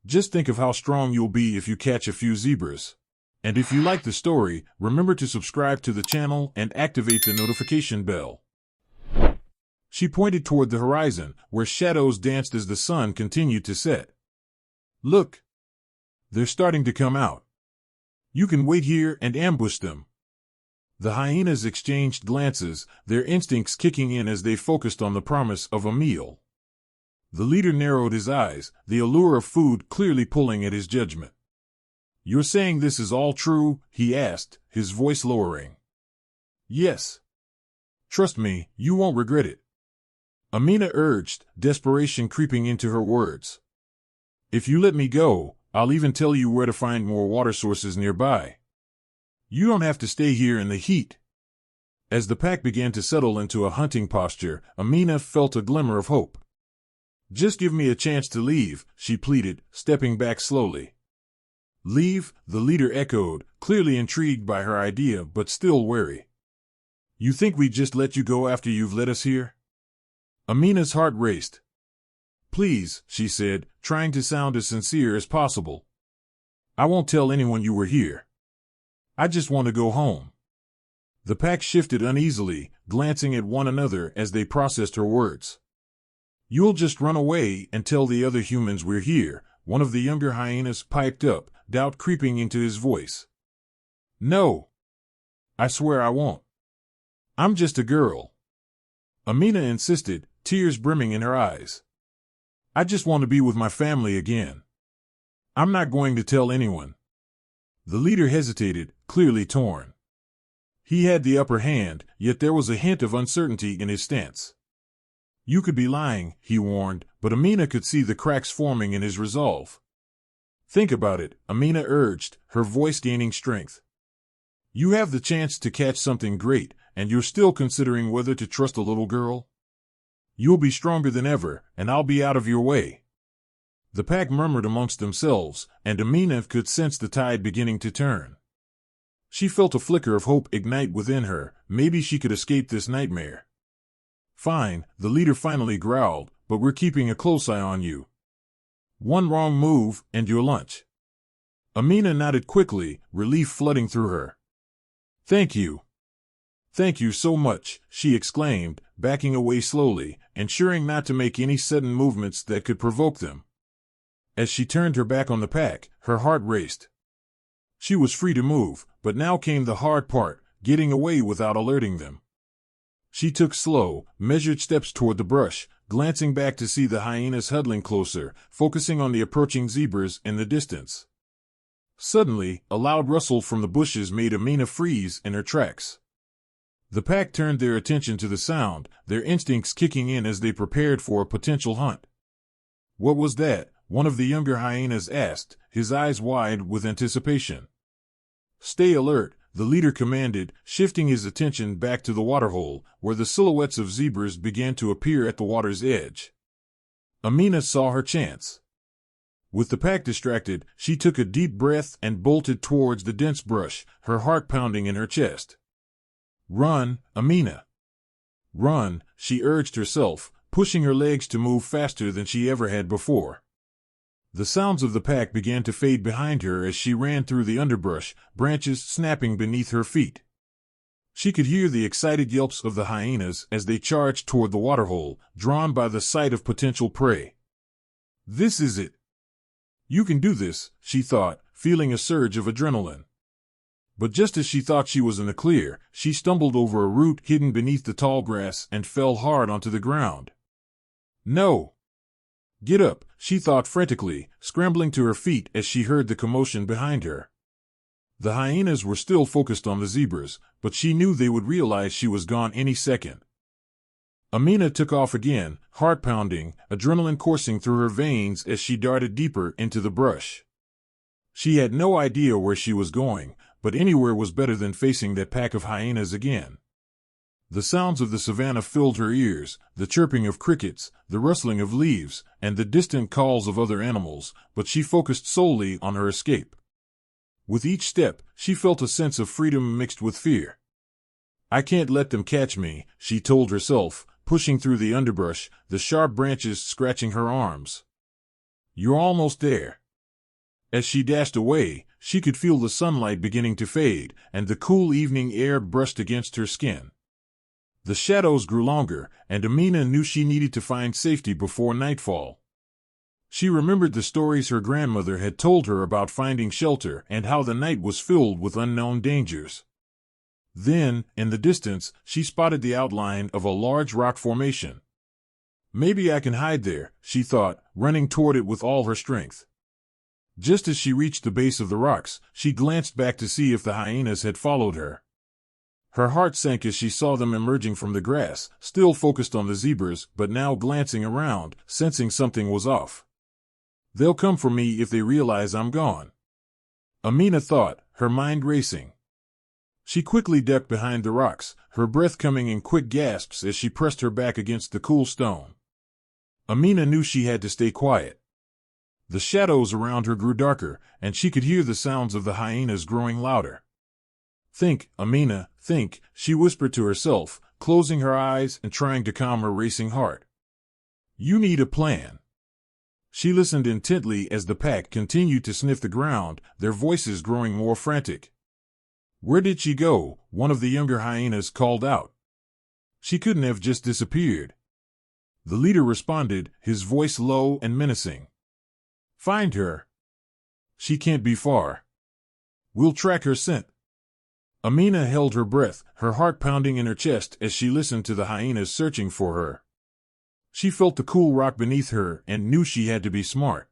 Just think of how strong you'll be if you catch a few zebras. And if you like the story, remember to subscribe to the channel and activate the notification bell." She pointed toward the horizon, where shadows danced as the sun continued to set. "Look! They're starting to come out. You can wait here and ambush them." The hyenas exchanged glances, their instincts kicking in as they focused on the promise of a meal. The leader narrowed his eyes, the allure of food clearly pulling at his judgment. "You're saying this is all true?" he asked, his voice lowering. "Yes. Trust me, you won't regret it," Amina urged, desperation creeping into her words. "If you let me go, I'll even tell you where to find more water sources nearby. You don't have to stay here in the heat." As the pack began to settle into a hunting posture, Amina felt a glimmer of hope. "Just give me a chance to leave," she pleaded, stepping back slowly. "Leave?" the leader echoed, clearly intrigued by her idea but still wary. "You think we'd just let you go after you've led us here?" Amina's heart raced. "Please," she said, trying to sound as sincere as possible. "I won't tell anyone you were here. I just want to go home." The pack shifted uneasily, glancing at one another as they processed her words. "You'll just run away and tell the other humans we're here," one of the younger hyenas piped up, doubt creeping into his voice. "No. I swear I won't. I'm just a girl," Amina insisted, tears brimming in her eyes. "I just want to be with my family again. I'm not going to tell anyone." The leader hesitated, clearly torn. He had the upper hand, yet there was a hint of uncertainty in his stance. "You could be lying," he warned, but Amina could see the cracks forming in his resolve. "Think about it," Amina urged, her voice gaining strength. "You have the chance to catch something great, and you're still considering whether to trust a little girl? You'll be stronger than ever, and I'll be out of your way." The pack murmured amongst themselves, and Amina could sense the tide beginning to turn. She felt a flicker of hope ignite within her, maybe she could escape this nightmare. "Fine," the leader finally growled, "but we're keeping a close eye on you. One wrong move, and your lunch." Amina nodded quickly, relief flooding through her. "Thank you. Thank you so much," she exclaimed, backing away slowly, ensuring not to make any sudden movements that could provoke them. As she turned her back on the pack, her heart raced. She was free to move, but now came the hard part, getting away without alerting them. She took slow, measured steps toward the brush, glancing back to see the hyenas huddling closer, focusing on the approaching zebras in the distance. Suddenly, a loud rustle from the bushes made Amina freeze in her tracks. The pack turned their attention to the sound, their instincts kicking in as they prepared for a potential hunt. "What was that?" one of the younger hyenas asked, his eyes wide with anticipation. Stay alert, the leader commanded, shifting his attention back to the waterhole, where the silhouettes of zebras began to appear at the water's edge. Amina saw her chance. With the pack distracted, she took a deep breath and bolted towards the dense brush, her heart pounding in her chest. Run, Amina. Run, she urged herself, pushing her legs to move faster than she ever had before. The sounds of the pack began to fade behind her as she ran through the underbrush, branches snapping beneath her feet. She could hear the excited yelps of the hyenas as they charged toward the waterhole, drawn by the sight of potential prey. This is it. You can do this, she thought, feeling a surge of adrenaline. But just as she thought she was in the clear, she stumbled over a root hidden beneath the tall grass and fell hard onto the ground. No! Get up, she thought frantically, scrambling to her feet as she heard the commotion behind her. The hyenas were still focused on the zebras, but she knew they would realize she was gone any second. Amina took off again, heart pounding, adrenaline coursing through her veins as she darted deeper into the brush. She had no idea where she was going, but anywhere was better than facing that pack of hyenas again. The sounds of the savannah filled her ears, the chirping of crickets, the rustling of leaves, and the distant calls of other animals, but she focused solely on her escape. With each step, she felt a sense of freedom mixed with fear. I can't let them catch me, she told herself, pushing through the underbrush, the sharp branches scratching her arms. You're almost there. As she dashed away, she could feel the sunlight beginning to fade, and the cool evening air brushed against her skin. The shadows grew longer, and Amina knew she needed to find safety before nightfall. She remembered the stories her grandmother had told her about finding shelter and how the night was filled with unknown dangers. Then, in the distance, she spotted the outline of a large rock formation. Maybe I can hide there, she thought, running toward it with all her strength. Just as she reached the base of the rocks, she glanced back to see if the hyenas had followed her. Her heart sank as she saw them emerging from the grass, still focused on the zebras, but now glancing around, sensing something was off. They'll come for me if they realize I'm gone. Amina thought, her mind racing. She quickly ducked behind the rocks, her breath coming in quick gasps as she pressed her back against the cool stone. Amina knew she had to stay quiet. The shadows around her grew darker, and she could hear the sounds of the hyenas growing louder. Think, Amina, think, she whispered to herself, closing her eyes and trying to calm her racing heart. You need a plan. She listened intently as the pack continued to sniff the ground, their voices growing more frantic. Where did she go? One of the younger hyenas called out. She couldn't have just disappeared. The leader responded, his voice low and menacing. Find her. She can't be far. We'll track her scent. Amina held her breath, her heart pounding in her chest as she listened to the hyenas searching for her. She felt the cool rock beneath her and knew she had to be smart.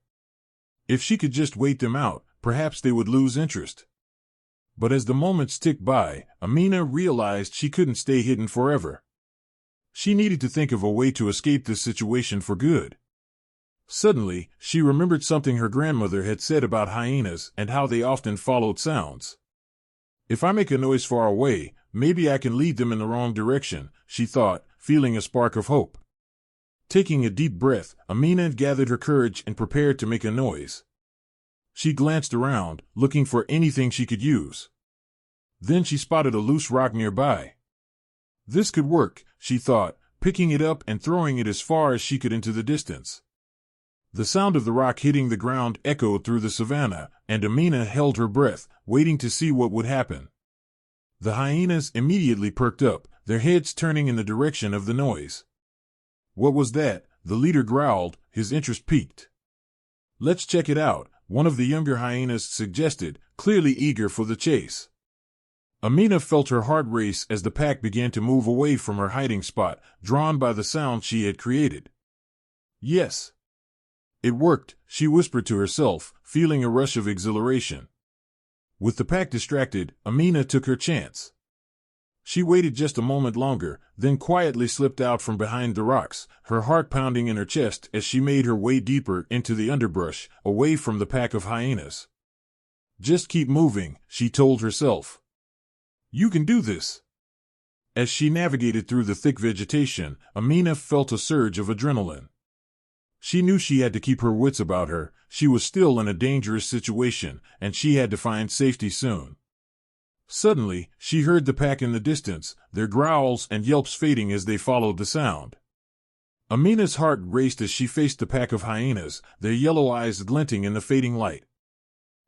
If she could just wait them out, perhaps they would lose interest. But as the moments ticked by, Amina realized she couldn't stay hidden forever. She needed to think of a way to escape this situation for good. Suddenly, she remembered something her grandmother had said about hyenas and how they often followed sounds. If I make a noise far away, maybe I can lead them in the wrong direction, she thought, feeling a spark of hope. Taking a deep breath, Amina gathered her courage and prepared to make a noise. She glanced around, looking for anything she could use. Then she spotted a loose rock nearby. This could work, she thought, picking it up and throwing it as far as she could into the distance. The sound of the rock hitting the ground echoed through the savannah, and Amina held her breath, waiting to see what would happen. The hyenas immediately perked up, their heads turning in the direction of the noise. What was that? The leader growled, his interest piqued. Let's check it out, one of the younger hyenas suggested, clearly eager for the chase. Amina felt her heart race as the pack began to move away from her hiding spot, drawn by the sound she had created. Yes. It worked, she whispered to herself, feeling a rush of exhilaration. With the pack distracted, Amina took her chance. She waited just a moment longer, then quietly slipped out from behind the rocks, her heart pounding in her chest as she made her way deeper into the underbrush, away from the pack of hyenas. Just keep moving, she told herself. You can do this. As she navigated through the thick vegetation, Amina felt a surge of adrenaline. She knew she had to keep her wits about her. She was still in a dangerous situation, and she had to find safety soon. Suddenly, she heard the pack in the distance, their growls and yelps fading as they followed the sound. Amina's heart raced as she faced the pack of hyenas, their yellow eyes glinting in the fading light.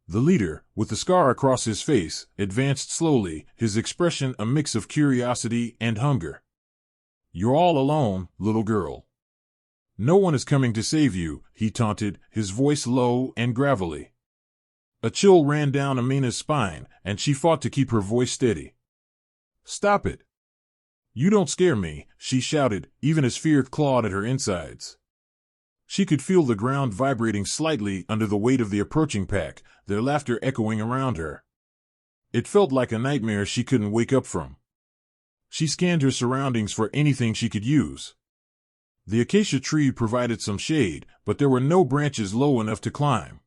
The leader, with the scar across his face, advanced slowly, his expression a mix of curiosity and hunger. You're all alone, little girl. No one is coming to save you, he taunted, his voice low and gravelly. A chill ran down Amina's spine, and she fought to keep her voice steady. Stop it. You don't scare me, she shouted, even as fear clawed at her insides. She could feel the ground vibrating slightly under the weight of the approaching pack, their laughter echoing around her. It felt like a nightmare she couldn't wake up from. She scanned her surroundings for anything she could use. The acacia tree provided some shade, but there were no branches low enough to climb.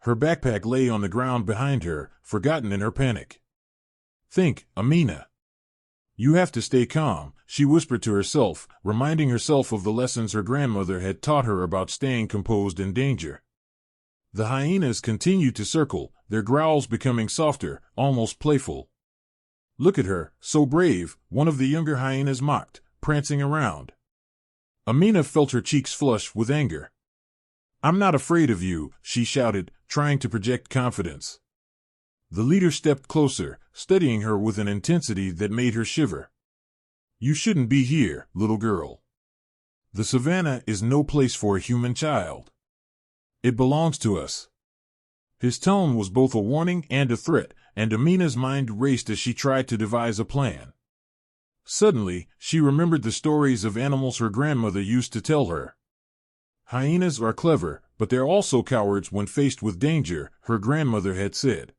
Her backpack lay on the ground behind her, forgotten in her panic. Think, Amina. You have to stay calm, she whispered to herself, reminding herself of the lessons her grandmother had taught her about staying composed in danger. The hyenas continued to circle, their growls becoming softer, almost playful. Look at her, so brave, one of the younger hyenas mocked, prancing around. Amina felt her cheeks flush with anger. I'm not afraid of you, she shouted, trying to project confidence. The leader stepped closer, studying her with an intensity that made her shiver. You shouldn't be here, little girl. The savannah is no place for a human child. It belongs to us. His tone was both a warning and a threat, and Amina's mind raced as she tried to devise a plan. Suddenly, she remembered the stories of animals her grandmother used to tell her. Hyenas are clever, but they're also cowards when faced with danger, her grandmother had said.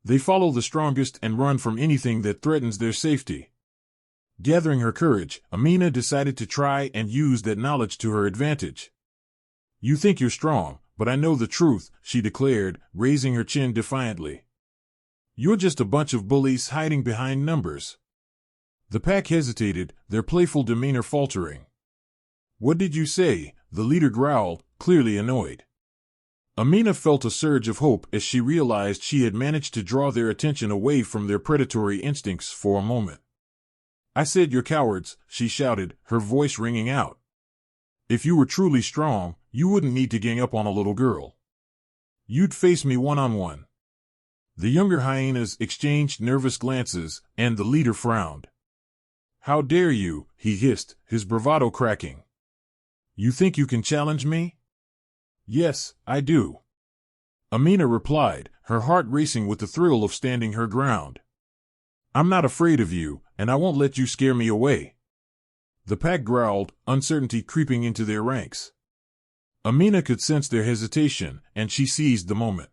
They follow the strongest and run from anything that threatens their safety. Gathering her courage, Amina decided to try and use that knowledge to her advantage. You think you're strong, but I know the truth, she declared, raising her chin defiantly. You're just a bunch of bullies hiding behind numbers. The pack hesitated, their playful demeanor faltering. What did you say? The leader growled, clearly annoyed. Amina felt a surge of hope as she realized she had managed to draw their attention away from their predatory instincts for a moment. I said you're cowards, she shouted, her voice ringing out. If you were truly strong, you wouldn't need to gang up on a little girl. You'd face me one-on-one. The younger hyenas exchanged nervous glances, and the leader frowned. How dare you, he hissed, his bravado cracking. You think you can challenge me? Yes, I do. Amina replied, her heart racing with the thrill of standing her ground. I'm not afraid of you, and I won't let you scare me away. The pack growled, uncertainty creeping into their ranks. Amina could sense their hesitation, and she seized the moment.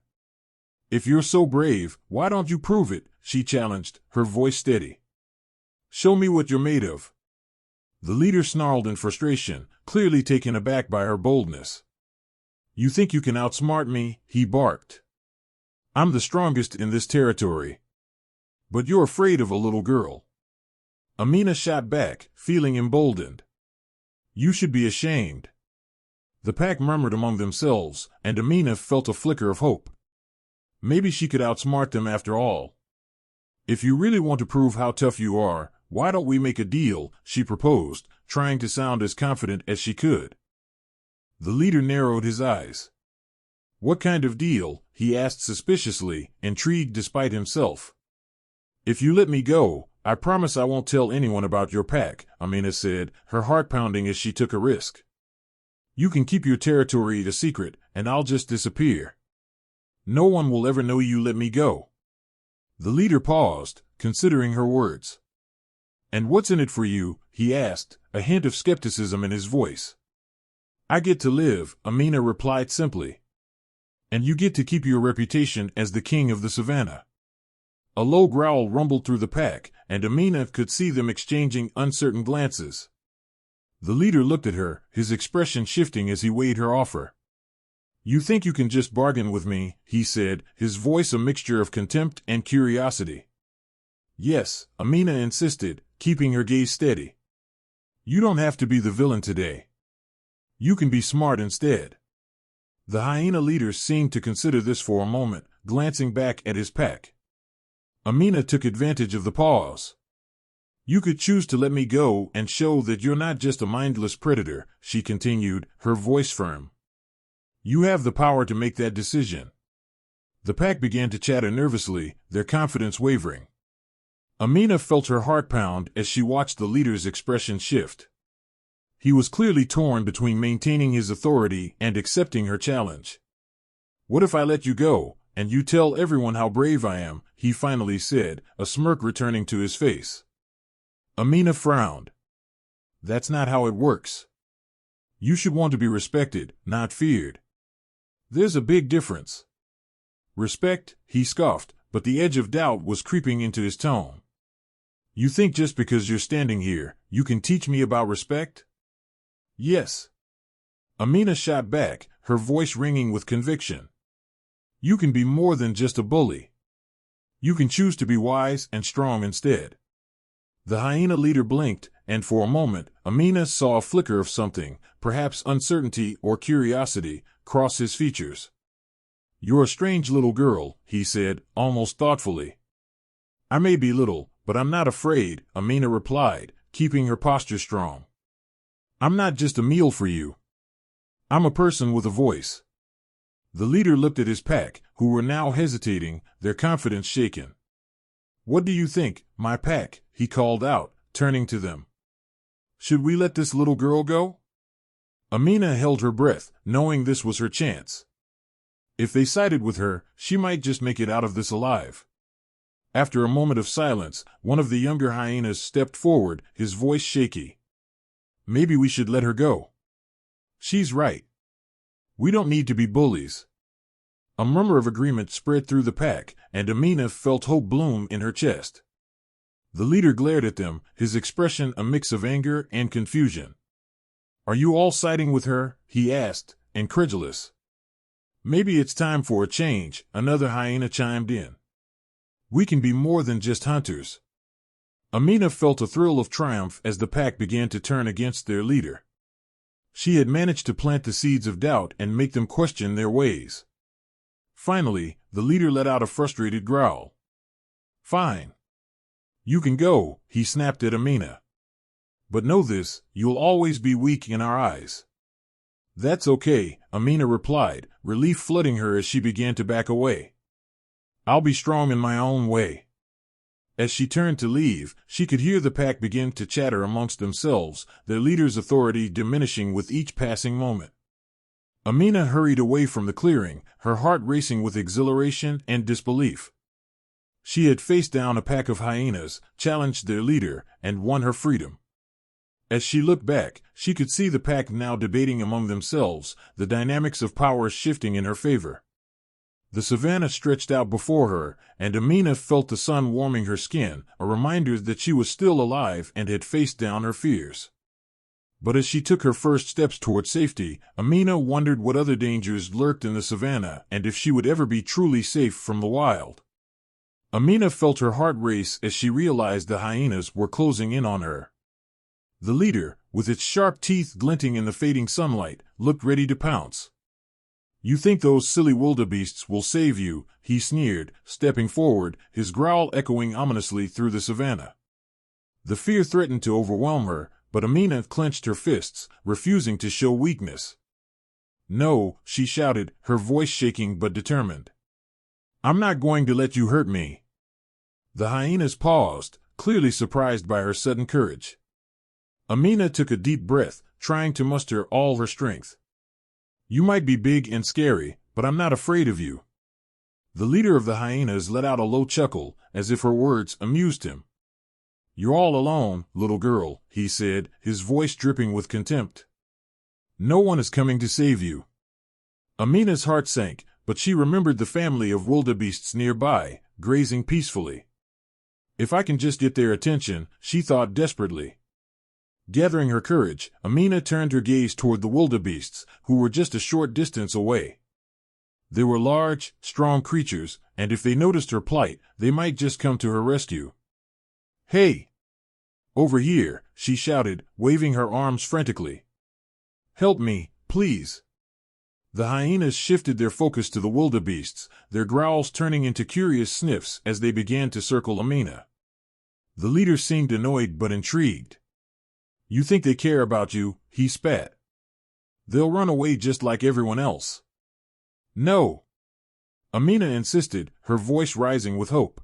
If you're so brave, why don't you prove it? She challenged, her voice steady. Show me what you're made of. The leader snarled in frustration, clearly taken aback by her boldness. You think you can outsmart me? He barked. I'm the strongest in this territory. But you're afraid of a little girl. Amina shot back, feeling emboldened. You should be ashamed. The pack murmured among themselves, and Amina felt a flicker of hope. Maybe she could outsmart them after all. If you really want to prove how tough you are, why don't we make a deal? She proposed, trying to sound as confident as she could. The leader narrowed his eyes. What kind of deal? He asked suspiciously, intrigued despite himself. If you let me go, I promise I won't tell anyone about your pack, Amina said, her heart pounding as she took a risk. You can keep your territory a secret, and I'll just disappear. No one will ever know you let me go. The leader paused, considering her words. And what's in it for you? He asked, a hint of skepticism in his voice. I get to live, Amina replied simply. And you get to keep your reputation as the king of the savannah. A low growl rumbled through the pack, and Amina could see them exchanging uncertain glances. The leader looked at her, his expression shifting as he weighed her offer. "You think you can just bargain with me," he said, his voice a mixture of contempt and curiosity. "Yes," Amina insisted, keeping her gaze steady. "You don't have to be the villain today. You can be smart instead." The hyena leader seemed to consider this for a moment, glancing back at his pack. Amina took advantage of the pause. "You could choose to let me go and show that you're not just a mindless predator," she continued, her voice firm. "You have the power to make that decision." The pack began to chatter nervously, their confidence wavering. Amina felt her heart pound as she watched the leader's expression shift. He was clearly torn between maintaining his authority and accepting her challenge. "What if I let you go, and you tell everyone how brave I am?" he finally said, a smirk returning to his face. Amina frowned. "That's not how it works. You should want to be respected, not feared. There's a big difference." "Respect," he scoffed, but the edge of doubt was creeping into his tone. "You think just because you're standing here, you can teach me about respect?" "Yes." Amina shot back, her voice ringing with conviction. "You can be more than just a bully. You can choose to be wise and strong instead." The hyena leader blinked, and for a moment, Amina saw a flicker of something, perhaps uncertainty or curiosity, cross his features. "You're a strange little girl," he said, almost thoughtfully. "I may be little, but I'm not afraid," Amina replied, keeping her posture strong. "I'm not just a meal for you. I'm a person with a voice." The leader looked at his pack, who were now hesitating, their confidence shaken. "What do you think, my pack?" he called out, turning to them. "Should we let this little girl go?" Amina held her breath, knowing this was her chance. If they sided with her, she might just make it out of this alive. After a moment of silence, one of the younger hyenas stepped forward, his voice shaky. "Maybe we should let her go. She's right. We don't need to be bullies." A murmur of agreement spread through the pack, and Amina felt hope bloom in her chest. The leader glared at them, his expression a mix of anger and confusion. "Are you all siding with her?" he asked, incredulous. "Maybe it's time for a change," another hyena chimed in. "We can be more than just hunters." Amina felt a thrill of triumph as the pack began to turn against their leader. She had managed to plant the seeds of doubt and make them question their ways. Finally, the leader let out a frustrated growl. "Fine. You can go," he snapped at Amina. "But know this, you'll always be weak in our eyes." "That's okay," Amina replied, relief flooding her as she began to back away. "I'll be strong in my own way." As she turned to leave, she could hear the pack begin to chatter amongst themselves, their leader's authority diminishing with each passing moment. Amina hurried away from the clearing, her heart racing with exhilaration and disbelief. She had faced down a pack of hyenas, challenged their leader, and won her freedom. As she looked back, she could see the pack now debating among themselves, the dynamics of power shifting in her favor. The savannah stretched out before her, and Amina felt the sun warming her skin, a reminder that she was still alive and had faced down her fears. But as she took her first steps toward safety, Amina wondered what other dangers lurked in the savannah and if she would ever be truly safe from the wild. Amina felt her heart race as she realized the hyenas were closing in on her. The leader, with its sharp teeth glinting in the fading sunlight, looked ready to pounce. "You think those silly wildebeests will save you?" he sneered, stepping forward, his growl echoing ominously through the savannah. The fear threatened to overwhelm her, but Amina clenched her fists, refusing to show weakness. "No," she shouted, her voice shaking but determined. "I'm not going to let you hurt me." The hyenas paused, clearly surprised by her sudden courage. Amina took a deep breath, trying to muster all her strength. "You might be big and scary, but I'm not afraid of you." The leader of the hyenas let out a low chuckle, as if her words amused him. "You're all alone, little girl," he said, his voice dripping with contempt. "No one is coming to save you." Amina's heart sank, but she remembered the family of wildebeests nearby, grazing peacefully. If I can just get their attention, she thought desperately. Gathering her courage, Amina turned her gaze toward the wildebeests, who were just a short distance away. They were large, strong creatures, and if they noticed her plight, they might just come to her rescue. "Hey! Over here!" she shouted, waving her arms frantically. "Help me, please!" The hyenas shifted their focus to the wildebeests, their growls turning into curious sniffs as they began to circle Amina. The leader seemed annoyed but intrigued. "You think they care about you?" he spat. "They'll run away just like everyone else." "No," Amina insisted, her voice rising with hope.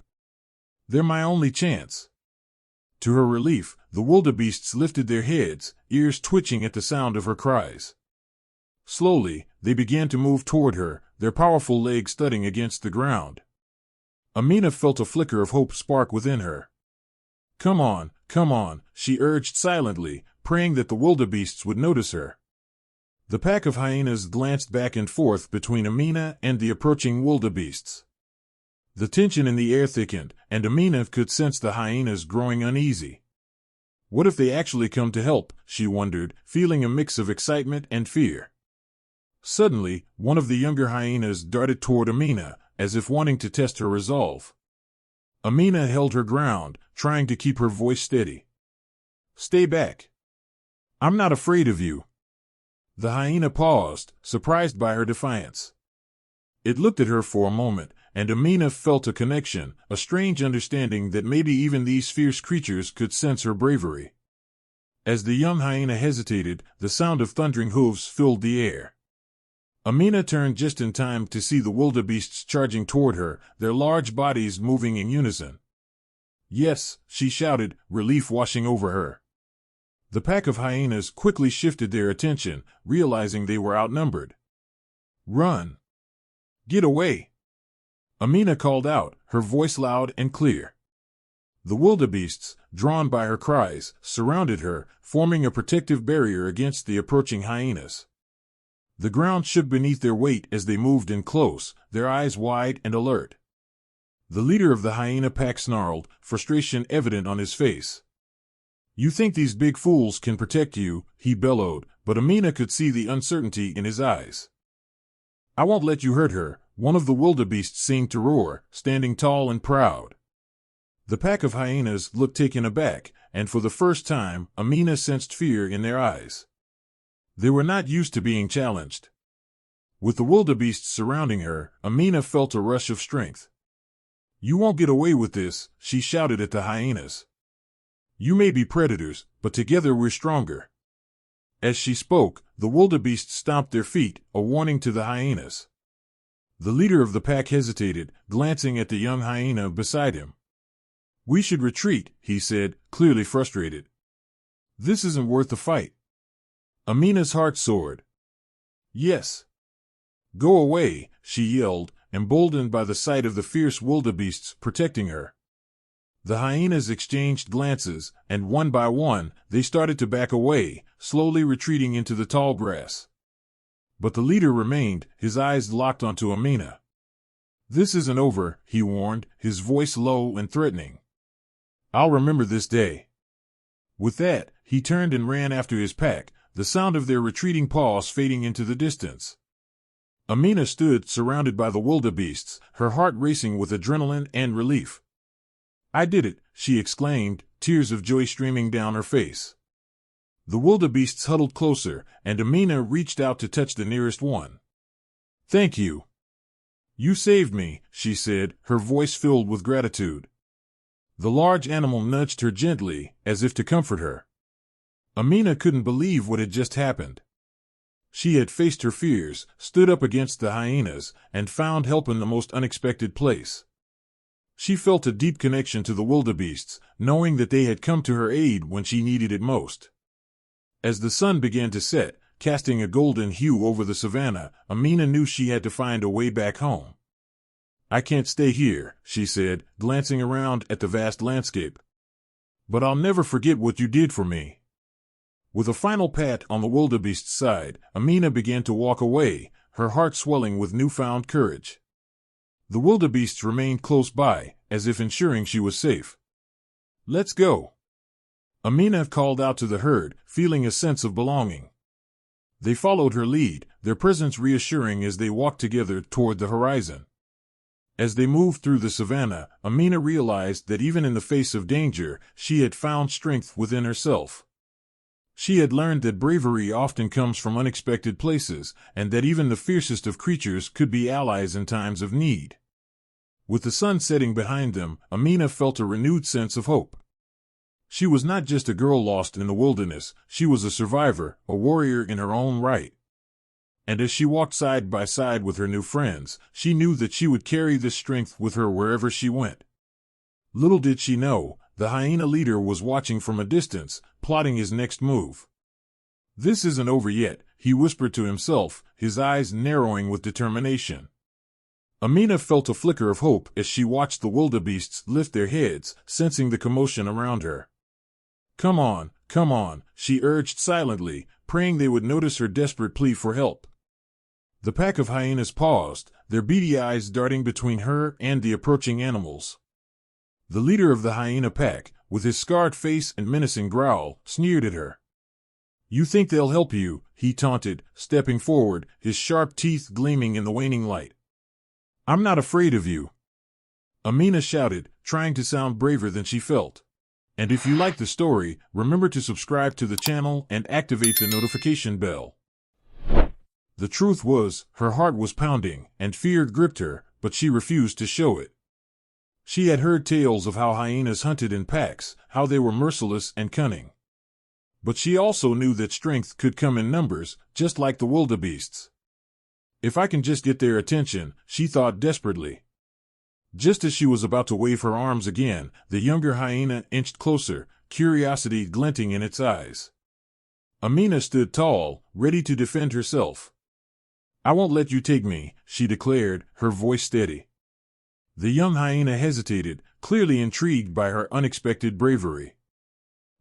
"They're my only chance." To her relief, the wildebeests lifted their heads, ears twitching at the sound of her cries. Slowly, they began to move toward her, their powerful legs thudding against the ground. Amina felt a flicker of hope spark within her. Come on," she urged silently, praying that the wildebeests would notice her. The pack of hyenas glanced back and forth between Amina and the approaching wildebeests. The tension in the air thickened, and Amina could sense the hyenas growing uneasy. What if they actually come to help, she wondered, feeling a mix of excitement and fear. Suddenly, one of the younger hyenas darted toward Amina, as if wanting to test her resolve. Amina held her ground, trying to keep her voice steady. "Stay back. I'm not afraid of you." The hyena paused, surprised by her defiance. It looked at her for a moment, and Amina felt a connection, a strange understanding that maybe even these fierce creatures could sense her bravery. As the young hyena hesitated, the sound of thundering hooves filled the air. Amina turned just in time to see the wildebeests charging toward her, their large bodies moving in unison. "Yes," she shouted, relief washing over her. The pack of hyenas quickly shifted their attention, realizing they were outnumbered. "Run! Get away!" Amina called out, her voice loud and clear. The wildebeests, drawn by her cries, surrounded her, forming a protective barrier against the approaching hyenas. The ground shook beneath their weight as they moved in close, their eyes wide and alert. The leader of the hyena pack snarled, frustration evident on his face. "You think these big fools can protect you," he bellowed, but Amina could see the uncertainty in his eyes. "I won't let you hurt her," one of the wildebeests seemed to roar, standing tall and proud. The pack of hyenas looked taken aback, and for the first time, Amina sensed fear in their eyes. They were not used to being challenged. With the wildebeests surrounding her, Amina felt a rush of strength. "You won't get away with this," she shouted at the hyenas. "You may be predators, but together we're stronger." As she spoke, the wildebeests stomped their feet, a warning to the hyenas. The leader of the pack hesitated, glancing at the young hyena beside him. "We should retreat," he said, clearly frustrated. "This isn't worth the fight." Amina's heart soared. "Yes. Go away," she yelled, emboldened by the sight of the fierce wildebeests protecting her. The hyenas exchanged glances, and one by one, they started to back away, slowly retreating into the tall grass. But the leader remained, his eyes locked onto Amina. "This isn't over," he warned, his voice low and threatening. "I'll remember this day." With that, he turned and ran after his pack, the sound of their retreating paws fading into the distance. Amina stood surrounded by the wildebeests, her heart racing with adrenaline and relief. "I did it," she exclaimed, tears of joy streaming down her face. The wildebeests huddled closer, and Amina reached out to touch the nearest one. "Thank you. You saved me," she said, her voice filled with gratitude. The large animal nudged her gently, as if to comfort her. Amina couldn't believe what had just happened. She had faced her fears, stood up against the hyenas, and found help in the most unexpected place. She felt a deep connection to the wildebeests, knowing that they had come to her aid when she needed it most. As the sun began to set, casting a golden hue over the savannah, Amina knew she had to find a way back home. "I can't stay here," she said, glancing around at the vast landscape. "But I'll never forget what you did for me." With a final pat on the wildebeest's side, Amina began to walk away, her heart swelling with newfound courage. The wildebeests remained close by, as if ensuring she was safe. "Let's go," Amina called out to the herd, feeling a sense of belonging. They followed her lead, their presence reassuring as they walked together toward the horizon. As they moved through the savannah, Amina realized that even in the face of danger, she had found strength within herself. She had learned that bravery often comes from unexpected places, and that even the fiercest of creatures could be allies in times of need. With the sun setting behind them, Amina felt a renewed sense of hope. She was not just a girl lost in the wilderness, she was a survivor, a warrior in her own right. And as she walked side by side with her new friends, she knew that she would carry this strength with her wherever she went. Little did she know, the hyena leader was watching from a distance, plotting his next move. "This isn't over yet," he whispered to himself, his eyes narrowing with determination. Amina felt a flicker of hope as she watched the wildebeests lift their heads, sensing the commotion around her. Come on," she urged silently, praying they would notice her desperate plea for help. The pack of hyenas paused, their beady eyes darting between her and the approaching animals. The leader of the hyena pack, with his scarred face and menacing growl, sneered at her. "You think they'll help you?" he taunted, stepping forward, his sharp teeth gleaming in the waning light. "I'm not afraid of you," Amina shouted, trying to sound braver than she felt. And if you like the story, remember to subscribe to the channel and activate the notification bell. The truth was, her heart was pounding, and fear gripped her, but she refused to show it. She had heard tales of how hyenas hunted in packs, how they were merciless and cunning. But she also knew that strength could come in numbers, just like the wildebeests. "If I can just get their attention," she thought desperately. Just as she was about to wave her arms again, the younger hyena inched closer, curiosity glinting in its eyes. Amina stood tall, ready to defend herself. "I won't let you take me," she declared, her voice steady. The young hyena hesitated, clearly intrigued by her unexpected bravery.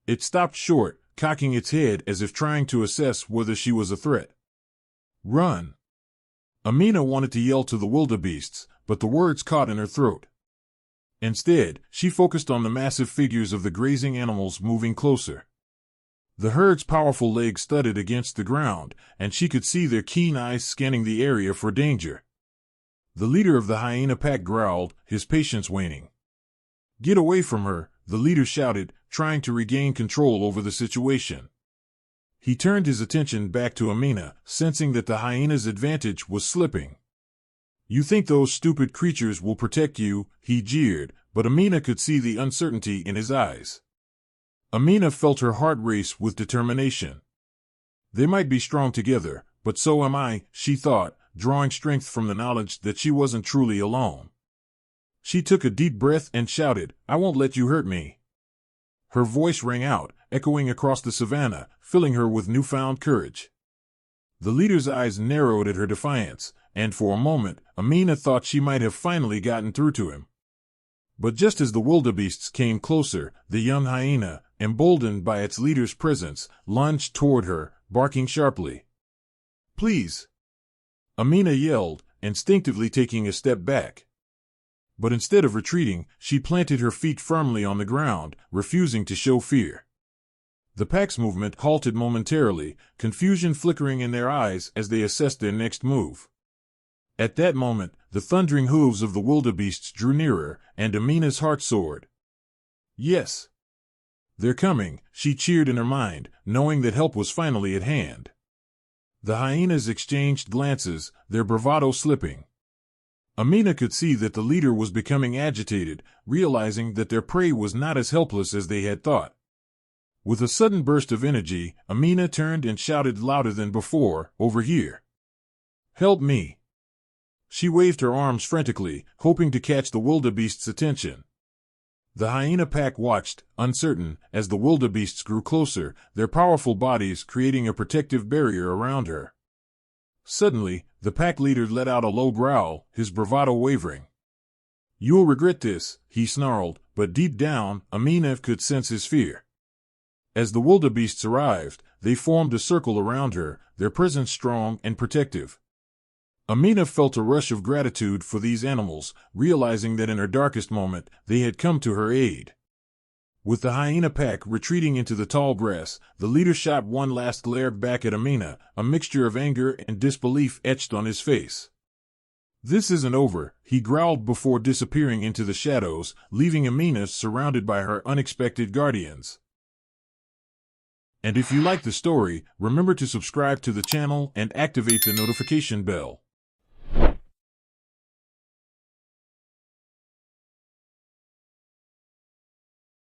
It stopped short, cocking its head as if trying to assess whether she was a threat. "Run!" Amina wanted to yell to the wildebeests, but the words caught in her throat. Instead, she focused on the massive figures of the grazing animals moving closer. The herd's powerful legs thudded against the ground, and she could see their keen eyes scanning the area for danger. The leader of the hyena pack growled, his patience waning. "Get away from her," the leader shouted, trying to regain control over the situation. He turned his attention back to Amina, sensing that the hyena's advantage was slipping. "You think those stupid creatures will protect you?" he jeered, but Amina could see the uncertainty in his eyes. Amina felt her heart race with determination. "They might be strong together, but so am I," she thought, drawing strength from the knowledge that she wasn't truly alone. She took a deep breath and shouted, "I won't let you hurt me." Her voice rang out, echoing across the savannah, filling her with newfound courage. The leader's eyes narrowed at her defiance, and for a moment, Amina thought she might have finally gotten through to him. But just as the wildebeests came closer, the young hyena, emboldened by its leader's presence, lunged toward her, barking sharply. "Please!" Amina yelled, instinctively taking a step back. But instead of retreating, she planted her feet firmly on the ground, refusing to show fear. The pack's movement halted momentarily, confusion flickering in their eyes as they assessed their next move. At that moment, the thundering hooves of the wildebeests drew nearer, and Amina's heart soared. "Yes! They're coming," she cheered in her mind, knowing that help was finally at hand. The hyenas exchanged glances, their bravado slipping. Amina could see that the leader was becoming agitated, realizing that their prey was not as helpless as they had thought. With a sudden burst of energy, Amina turned and shouted louder than before, "Over here! Help me!" She waved her arms frantically, hoping to catch the wildebeest's attention. The hyena pack watched, uncertain, as the wildebeests grew closer, their powerful bodies creating a protective barrier around her. Suddenly, the pack leader let out a low growl, his bravado wavering. "You'll regret this," he snarled, but deep down, Amina could sense his fear. As the wildebeests arrived, they formed a circle around her, their presence strong and protective. Amina felt a rush of gratitude for these animals, realizing that in her darkest moment, they had come to her aid. With the hyena pack retreating into the tall grass, the leader shot one last glare back at Amina, a mixture of anger and disbelief etched on his face. "This isn't over," he growled before disappearing into the shadows, leaving Amina surrounded by her unexpected guardians. And if you like the story, remember to subscribe to the channel and activate the notification bell.